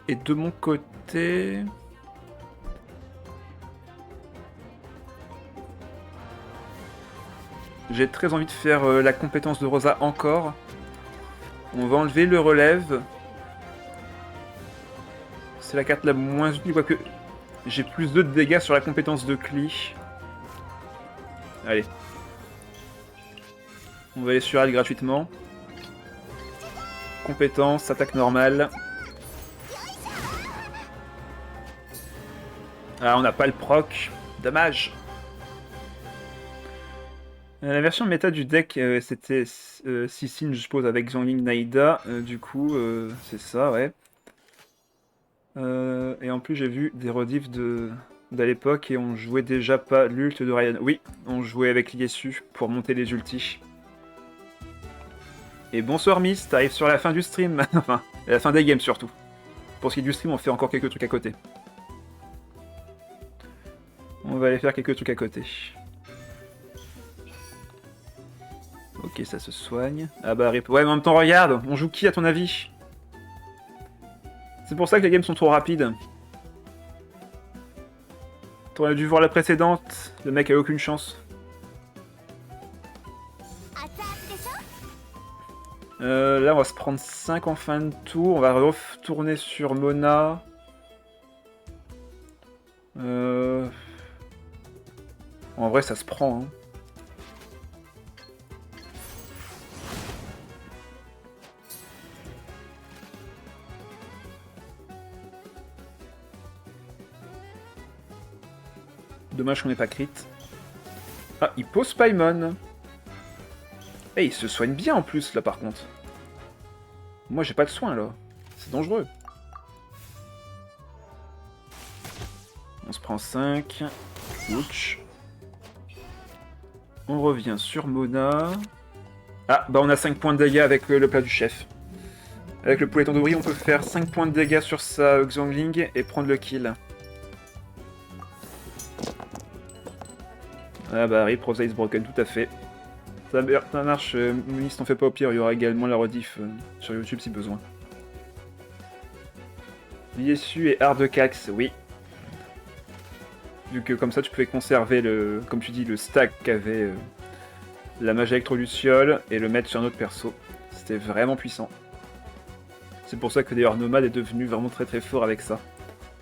Et de mon côté... J'ai très envie de faire la compétence de Rosa encore. On va enlever le relève. C'est la carte la moins utile, quoique j'ai plus 2 de dégâts sur la compétence de Klee. Allez. On va aller sur elle gratuitement. Compétence, attaque normale. Ah, on n'a pas le proc. Dommage. La version méta du deck, c'était Sicine, je suppose, avec Xiangling Naïda. Du coup, c'est ça, ouais. Et en plus, j'ai vu des rediffs d'à l'époque et on jouait déjà pas l'ult de Ryan. Oui, on jouait avec l'ISU pour monter les ultis. Et bonsoir Miss, t'arrives sur la fin du stream. Enfin, la fin des games surtout. Pour ce qui est du stream, on fait encore quelques trucs à côté. On va aller faire quelques trucs à côté. Ok, ça se soigne. Ah bah rip. Ouais, mais en même temps, regarde, on joue qui à ton avis? C'est pour ça que les games sont trop rapides. T'aurais dû voir la précédente, le mec a aucune chance. Là, on va se prendre 5 en fin de tour. On va retourner sur Mona. En vrai, ça se prend. Hein. Dommage qu'on n'ait pas crit. Ah, il pose Paimon. Eh, il se soigne bien en plus, là, par contre. Moi, j'ai pas de soin, là. C'est dangereux. On se prend 5. Ouch. On revient sur Mona. Ah, bah on a 5 points de dégâts avec le plat du chef. Avec le poulet tandoori, on peut faire 5 points de dégâts sur sa Xiangling et prendre le kill. Ah bah rip, Rosa is broken, tout à fait. Ça marche, Mounis, t'en fais pas au pire, il y aura également la rediff sur YouTube si besoin. Liessu et Ardecax, oui. Vu que comme ça tu pouvais conserver le, comme tu dis, le stack qu'avait la magie électro-luciole et le mettre sur un autre perso. C'était vraiment puissant. C'est pour ça que d'ailleurs Nomad est devenu vraiment très très fort avec ça.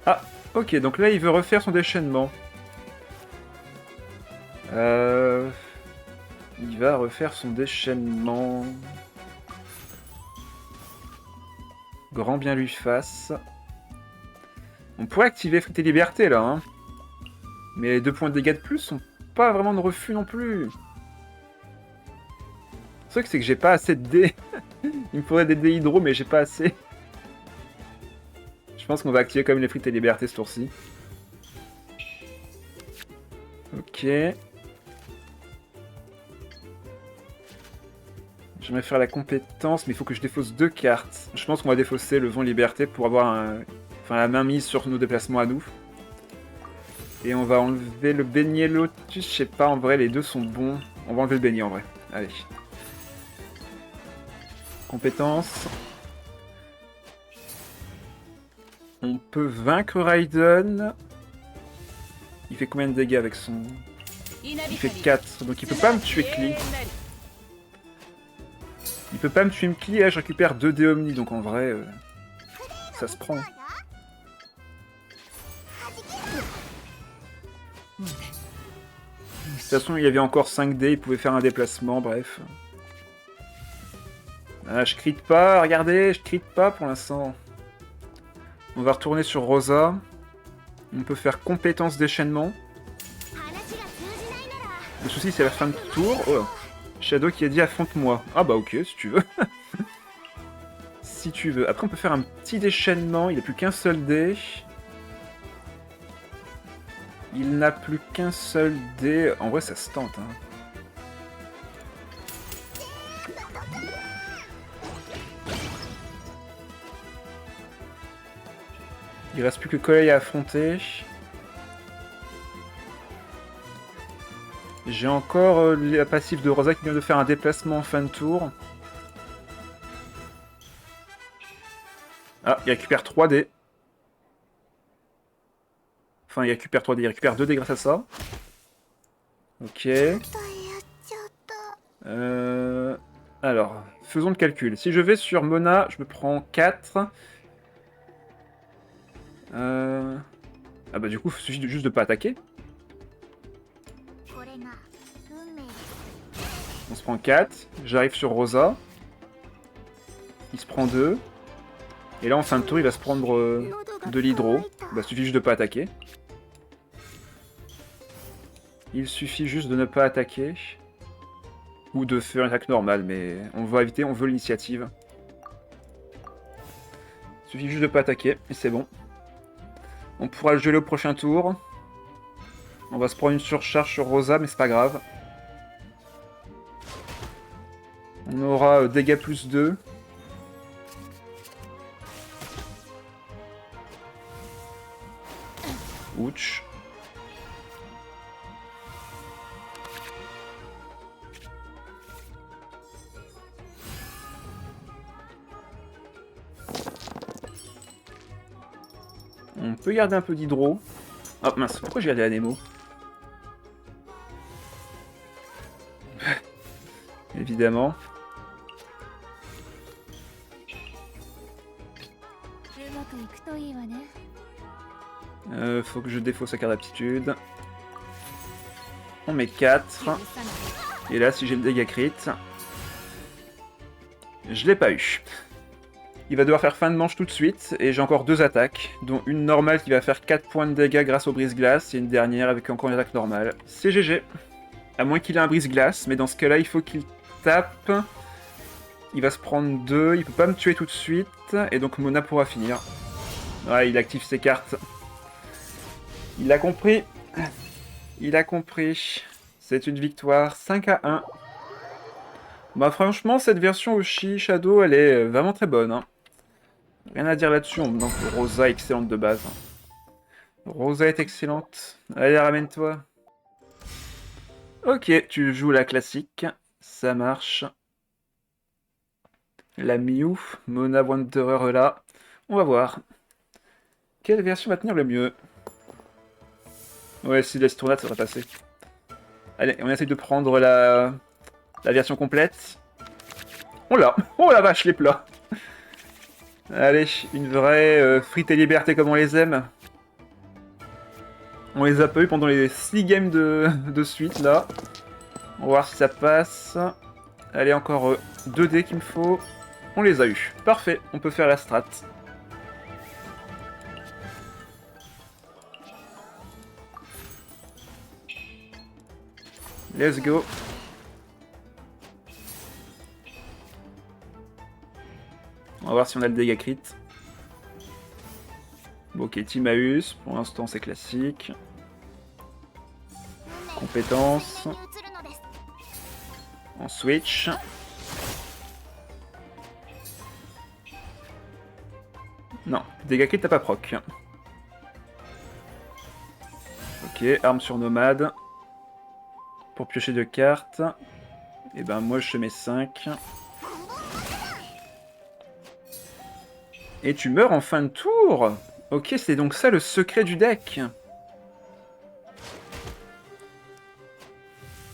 Ah, ok, donc là il veut refaire son déchaînement. Il va refaire son déchaînement. Grand bien lui fasse. On pourrait activer Frites et Liberté là, hein. Mais les 2 points de dégâts de plus sont pas vraiment de refus non plus. Le truc c'est que j'ai pas assez de dés. Il me faudrait des dés hydro mais j'ai pas assez. Je pense qu'on va activer quand même les Frites et Liberté ce tour-ci. Ok. J'aimerais faire la compétence, mais il faut que je défausse 2 cartes. Je pense qu'on va défausser le Vent Liberté pour avoir la main mise sur nos déplacements à nous. Et on va enlever le beignet Lotus, je sais pas, en vrai les deux sont bons. On va enlever le beignet en vrai. Allez. Compétence. On peut vaincre Raiden. Il fait combien de dégâts avec son... Il fait 4, donc il peut pas me tuer Klee. Il peut pas me tuer Klee, et là je récupère 2 dés Omni, donc en vrai, ça se prend. De toute façon, il y avait encore 5 dés, il pouvait faire un déplacement, bref. Ah, je crit pas, regardez, je crit pas pour l'instant. On va retourner sur Rosa. On peut faire compétence déchaînement. Le souci, c'est la fin de tour. Oh. Shadow qui a dit affronte-moi. Ah bah ok, si tu veux. Si tu veux. Après, on peut faire un petit déchaînement. Il n'a plus qu'un seul dé. Il n'a plus qu'un seul dé. En vrai, ça se tente. Hein. Il reste plus que Collei à affronter. J'ai encore la passive de Rosa qui vient de faire un déplacement en fin de tour. Ah, il récupère 3 dés. Enfin, il récupère 3 dés, il récupère 2 dés grâce à ça. Ok. Alors, faisons le calcul. Si je vais sur Mona, je me prends 4. Ah bah du coup, il suffit juste de pas attaquer. On se prend 4. J'arrive sur Rosa. Il se prend 2. Et là, en fin de tour, il va se prendre de l'hydro. Bah, il suffit juste de pas attaquer. Il suffit juste de ne pas attaquer. Ou de faire une attaque normale, mais on va éviter, on veut l'initiative. Il suffit juste de pas attaquer, et c'est bon. On pourra le geler au prochain tour. On va se prendre une surcharge sur Rosa, mais c'est pas grave. On aura dégâts plus 2. Ouch. On peut garder un peu d'hydro. Ah mince, pourquoi j'ai allé à Nemo? Évidemment. Faut que je défausse sa carte d'aptitude. On met 4. Et là, si j'ai le dégât crit, je l'ai pas eu. Il va devoir faire fin de manche tout de suite, et j'ai encore 2 attaques, dont une normale qui va faire 4 points de dégâts grâce au brise-glace, et une dernière avec encore une attaque normale. C'est GG. À moins qu'il ait un brise-glace, mais dans ce cas-là, il faut qu'il tape. Il va se prendre 2, il peut pas me tuer tout de suite, et donc Mona pourra finir. Ouais, il active ses cartes. Il a compris. Il a compris. C'est une victoire 5-1. Bah franchement, cette version Oshi Shadow, elle est vraiment très bonne. Hein. Rien à dire là-dessus. Donc Rosa, excellente de base. Rosa est excellente. Allez, ramène-toi. Ok, tu joues la classique. Ça marche. La Mew, Mona Wanderer là. On va voir. Quelle version va tenir le mieux? Ouais, si l'Estornade, ça va passer. Allez, on essaye de prendre la version complète. Oh là! Oh la vache, les plats! Allez, une vraie frite et liberté comme on les aime. On les a pas eu pendant les 6 games de suite, là. On va voir si ça passe. Allez, encore 2 dés qu'il me faut. On les a eu. Parfait, on peut faire la strat. Let's go. On va voir si on a le dégât crit. Bon, ok, Timaeus. Pour l'instant, c'est classique. Compétences. On switch. Non, dégâts crit, t'as pas proc. Ok, arme sur nomade. Pour piocher 2 cartes. Et ben moi je te mets 5. Et tu meurs en fin de tour. Ok, c'est donc ça le secret du deck.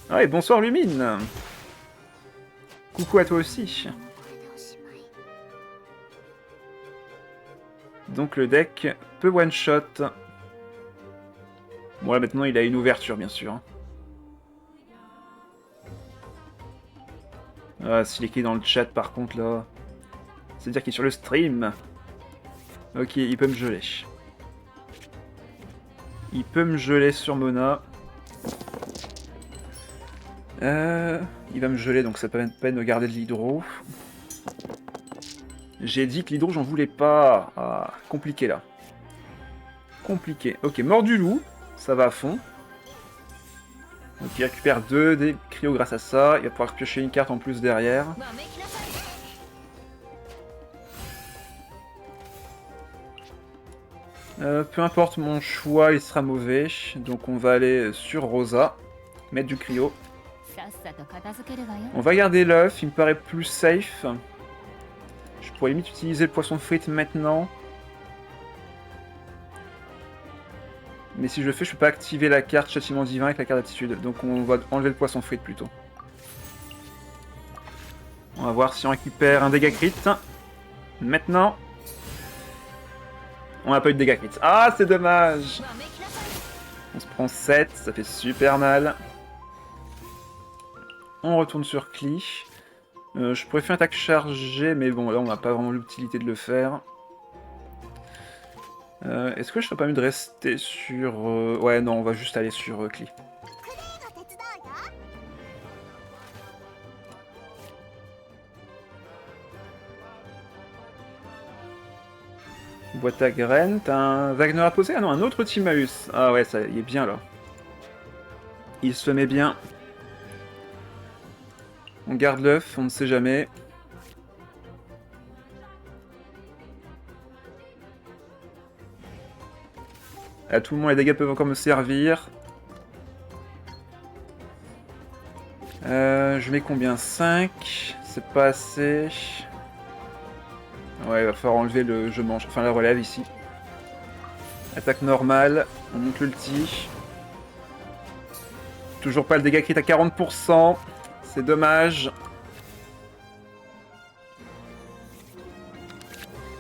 Ah et bonsoir Lumine. Coucou à toi aussi. Donc le deck peut one-shot. Bon là maintenant il a une ouverture bien sûr. Ah, s'il écrit dans le chat par contre là... C'est-à-dire qu'il est sur le stream. Ok, il peut me geler. Il peut me geler sur Mona. Il va me geler, donc ça peut être peine de garder de l'hydro. J'ai dit que l'hydro, j'en voulais pas. Ah, compliqué là. Compliqué. Ok, mort du loup. Ça va à fond. Donc il récupère 2 des cryos grâce à ça. Il va pouvoir piocher une carte en plus derrière. Peu importe mon choix, il sera mauvais. Donc on va aller sur Rosa. Mettre du cryo. On va garder l'œuf, il me paraît plus safe. Je pourrais limite utiliser le poisson frite maintenant. Mais si je le fais, je peux pas activer la carte châtiment divin avec la carte d'attitude. Donc on va enlever le poisson frite plutôt. On va voir si on récupère un dégât crit. Maintenant. On n'a pas eu de dégâts crit. Ah, c'est dommage. On se prend 7, ça fait super mal. On retourne sur Cli. Je pourrais faire une attaque chargée, mais bon, là on n'a pas vraiment l'utilité de le faire. Est-ce que je serais pas mieux de rester sur... Ouais, non, on va juste aller sur Cli. Boîte à graines, t'as un Wagner à poser? Ah non, un autre Timaeus. Ah ouais, ça, il est bien là. Il se met bien. On garde l'œuf, on ne sait jamais. À tout moment, les dégâts peuvent encore me servir. Je mets combien? 5. C'est pas assez. Ouais, il va falloir enlever le je mange. Enfin, la relève ici. Attaque normale. On monte l'ulti. Toujours pas le dégât crit à 40%. C'est dommage.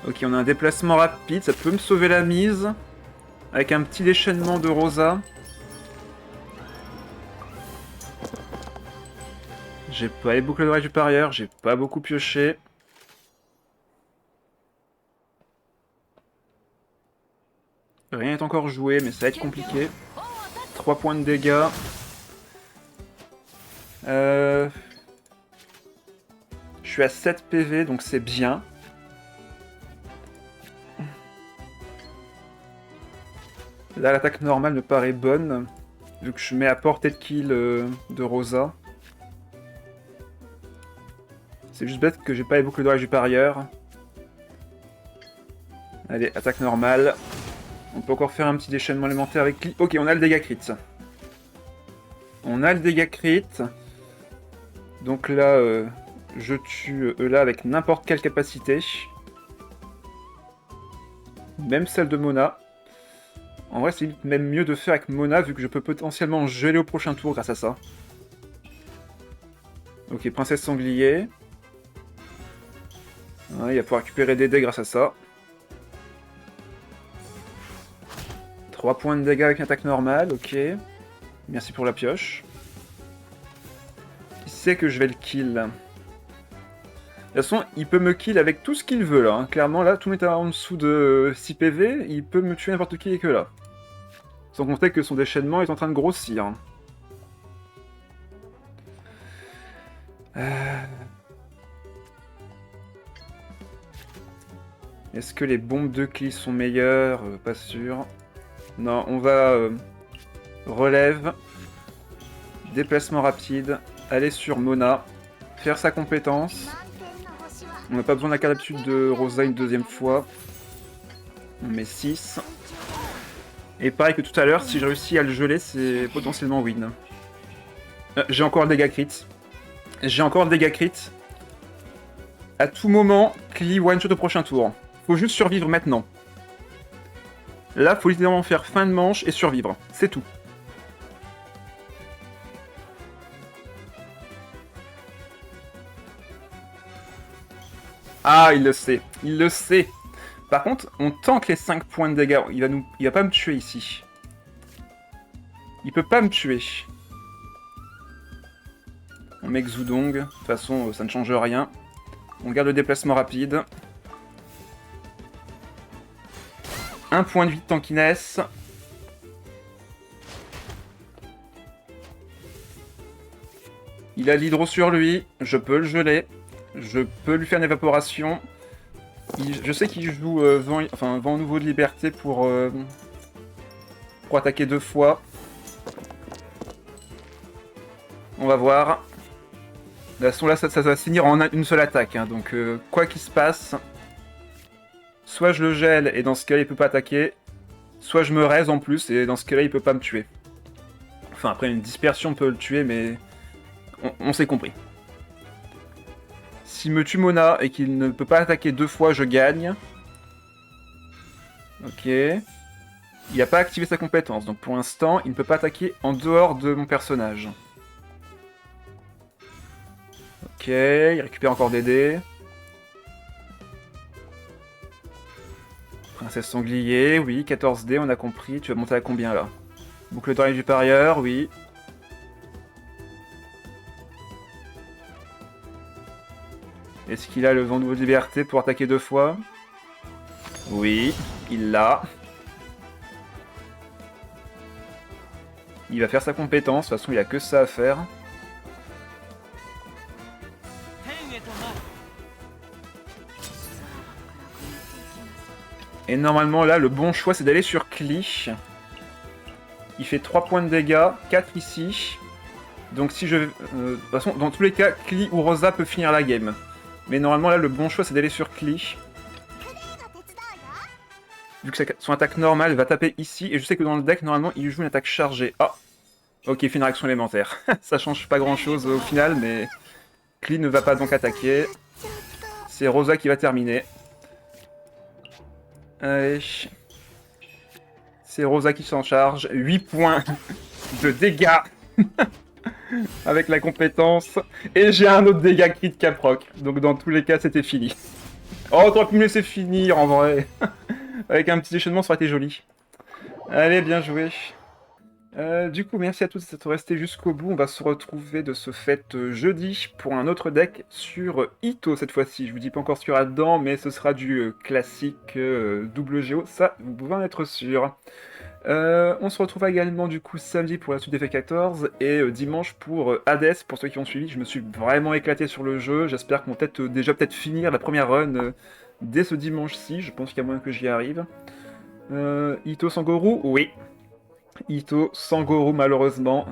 Ok, on a un déplacement rapide. Ça peut me sauver la mise. Avec un petit déchaînement de Rosa. J'ai pas les boucles d'oreilles du parieur. J'ai pas beaucoup pioché. Rien n'est encore joué, mais ça va être compliqué. 3 points de dégâts. Je suis à 7 PV, donc c'est bien. Là, l'attaque normale me paraît bonne. Vu que je mets à portée de kill de Rosa. C'est juste bête que j'ai pas les boucles d'orage du parieur. Allez, attaque normale. On peut encore faire un petit déchaînement élémentaire avec Klee. Ok, on a le dégât crit. On a le dégât crit. Donc là, je tue là avec n'importe quelle capacité. Même celle de Mona. En vrai, c'est même mieux de faire avec Mona, vu que je peux potentiellement geler au prochain tour grâce à ça. Ok, princesse sanglier. Ouais, il va pouvoir récupérer des dés grâce à ça. 3 points de dégâts avec une attaque normale, ok. Merci pour la pioche. Il sait que je vais le kill. De toute façon, il peut me kill avec tout ce qu'il veut là. Hein. Clairement, là, tout est en dessous de 6 PV, il peut me tuer n'importe qui et que là. Sans compter que son déchaînement est en train de grossir. Est-ce que les bombes de Klee sont meilleures? Pas sûr. Non, on va relève, déplacement rapide, aller sur Mona, faire sa compétence. On n'a pas besoin de la carte d'habitude de Rosa une deuxième fois. On met 6. Et pareil que tout à l'heure, si je réussis à le geler, c'est potentiellement win. J'ai encore le dégât crit. J'ai encore le dégât crit. À tout moment, Klee one shot au prochain tour. Faut juste survivre maintenant. Là, faut littéralement faire fin de manche et survivre. C'est tout. Ah, il le sait. Il le sait. Par contre, on tank les 5 points de dégâts. Il va pas me tuer ici. Il peut pas me tuer. On met Xudong. De toute façon, ça ne change rien. On garde le déplacement rapide. 1 point de vie de tankiness. Il a l'hydro sur lui. Je peux le geler. Je peux lui faire une évaporation. Je sais qu'il joue vent nouveau de liberté pour attaquer 2 fois. On va voir. De toute façon, là, ça va se finir en une seule attaque. Hein, donc, quoi qu'il se passe, soit je le gèle et dans ce cas-là, il peut pas attaquer. Soit je me raise en plus et dans ce cas-là, il peut pas me tuer. Enfin, après, une dispersion peut le tuer, mais on s'est compris. S'il me tue Mona et qu'il ne peut pas attaquer 2 fois, je gagne. Ok. Il n'a pas activé sa compétence, donc pour l'instant, il ne peut pas attaquer en dehors de mon personnage. Ok, il récupère encore des dés. Princesse sanglier, oui, 14 dés, on a compris. Tu vas monter à combien là? Boucle d'oreille du parieur, oui. Est-ce qu'il a le vent nouveau de liberté pour attaquer 2 fois? Oui, il l'a. Il va faire sa compétence, de toute façon il a que ça à faire. Et normalement là, le bon choix c'est d'aller sur Klee. Il fait 3 points de dégâts, 4 ici. Donc si je... de toute façon, dans tous les cas, Klee ou Rosa peut finir la game. Mais normalement là, le bon choix c'est d'aller sur Klee. Vu que son attaque normale va taper ici, et je sais que dans le deck, normalement, il joue une attaque chargée. Ah! Ok, il fait une réaction élémentaire. Ça change pas grand chose au final, mais... Klee ne va pas donc attaquer. C'est Rosa qui va terminer. Allez. C'est Rosa qui s'en charge. 8 points de dégâts avec la compétence. Et j'ai un autre dégât crit Caproc. Donc dans tous les cas, c'était fini. Oh, t'aurais pu me laisser finir en vrai. Avec un petit déchaînement, ça aurait été joli. Allez, bien joué. Du coup, merci à tous d'être restés jusqu'au bout. On va se retrouver de ce fait jeudi pour un autre deck sur Itto cette fois-ci. Je vous dis pas encore ce qu'il y aura dedans, mais ce sera du classique double géo, ça vous pouvez en être sûr. On se retrouve également du coup samedi pour la suite des FF14 et dimanche pour Hades. Pour ceux qui ont suivi, je me suis vraiment éclaté sur le jeu. J'espère qu'on va peut-être finir la première run dès ce dimanche-ci. Je pense qu'il y a moyen que j'y arrive. Itto Sangoru, oui. Ito, Sangoro malheureusement.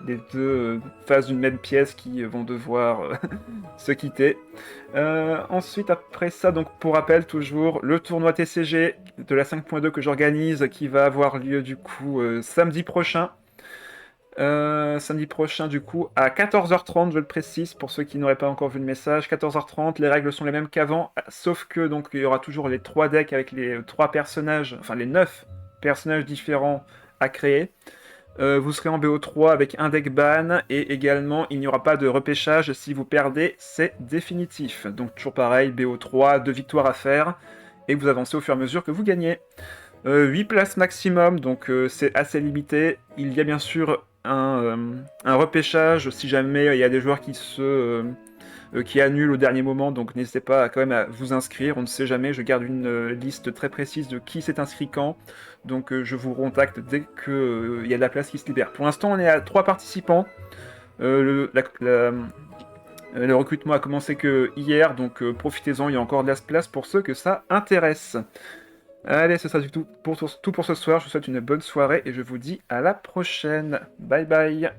Les deux faces d'une même pièce qui vont devoir se quitter. Ensuite, après ça, donc pour rappel, toujours le tournoi TCG de la 5.2 que j'organise qui va avoir lieu du coup samedi prochain. Samedi prochain, du coup, à 14h30, je le précise, pour ceux qui n'auraient pas encore vu le message. 14h30, les règles sont les mêmes qu'avant, sauf que donc il y aura toujours les 3 decks avec les 3 personnages, enfin les 9 personnages différents à créer. Vous serez en BO3 avec un deck ban, et également il n'y aura pas de repêchage. Si vous perdez, c'est définitif. Donc toujours pareil, BO3, 2 victoires à faire, et vous avancez au fur et à mesure que vous gagnez. 8 places maximum, donc c'est assez limité. Il y a bien sûr un repêchage si jamais il y a des joueurs qui annulent au dernier moment, donc n'hésitez pas quand même à vous inscrire, on ne sait jamais, je garde une liste très précise de qui s'est inscrit quand, donc je vous contacte dès qu'il y a de la place qui se libère. Pour l'instant on est à 3 participants, le recrutement a commencé que hier, donc profitez-en, il y a encore de la place pour ceux que ça intéresse. Allez, ce sera tout pour ce soir. Je vous souhaite une bonne soirée et je vous dis à la prochaine. Bye bye.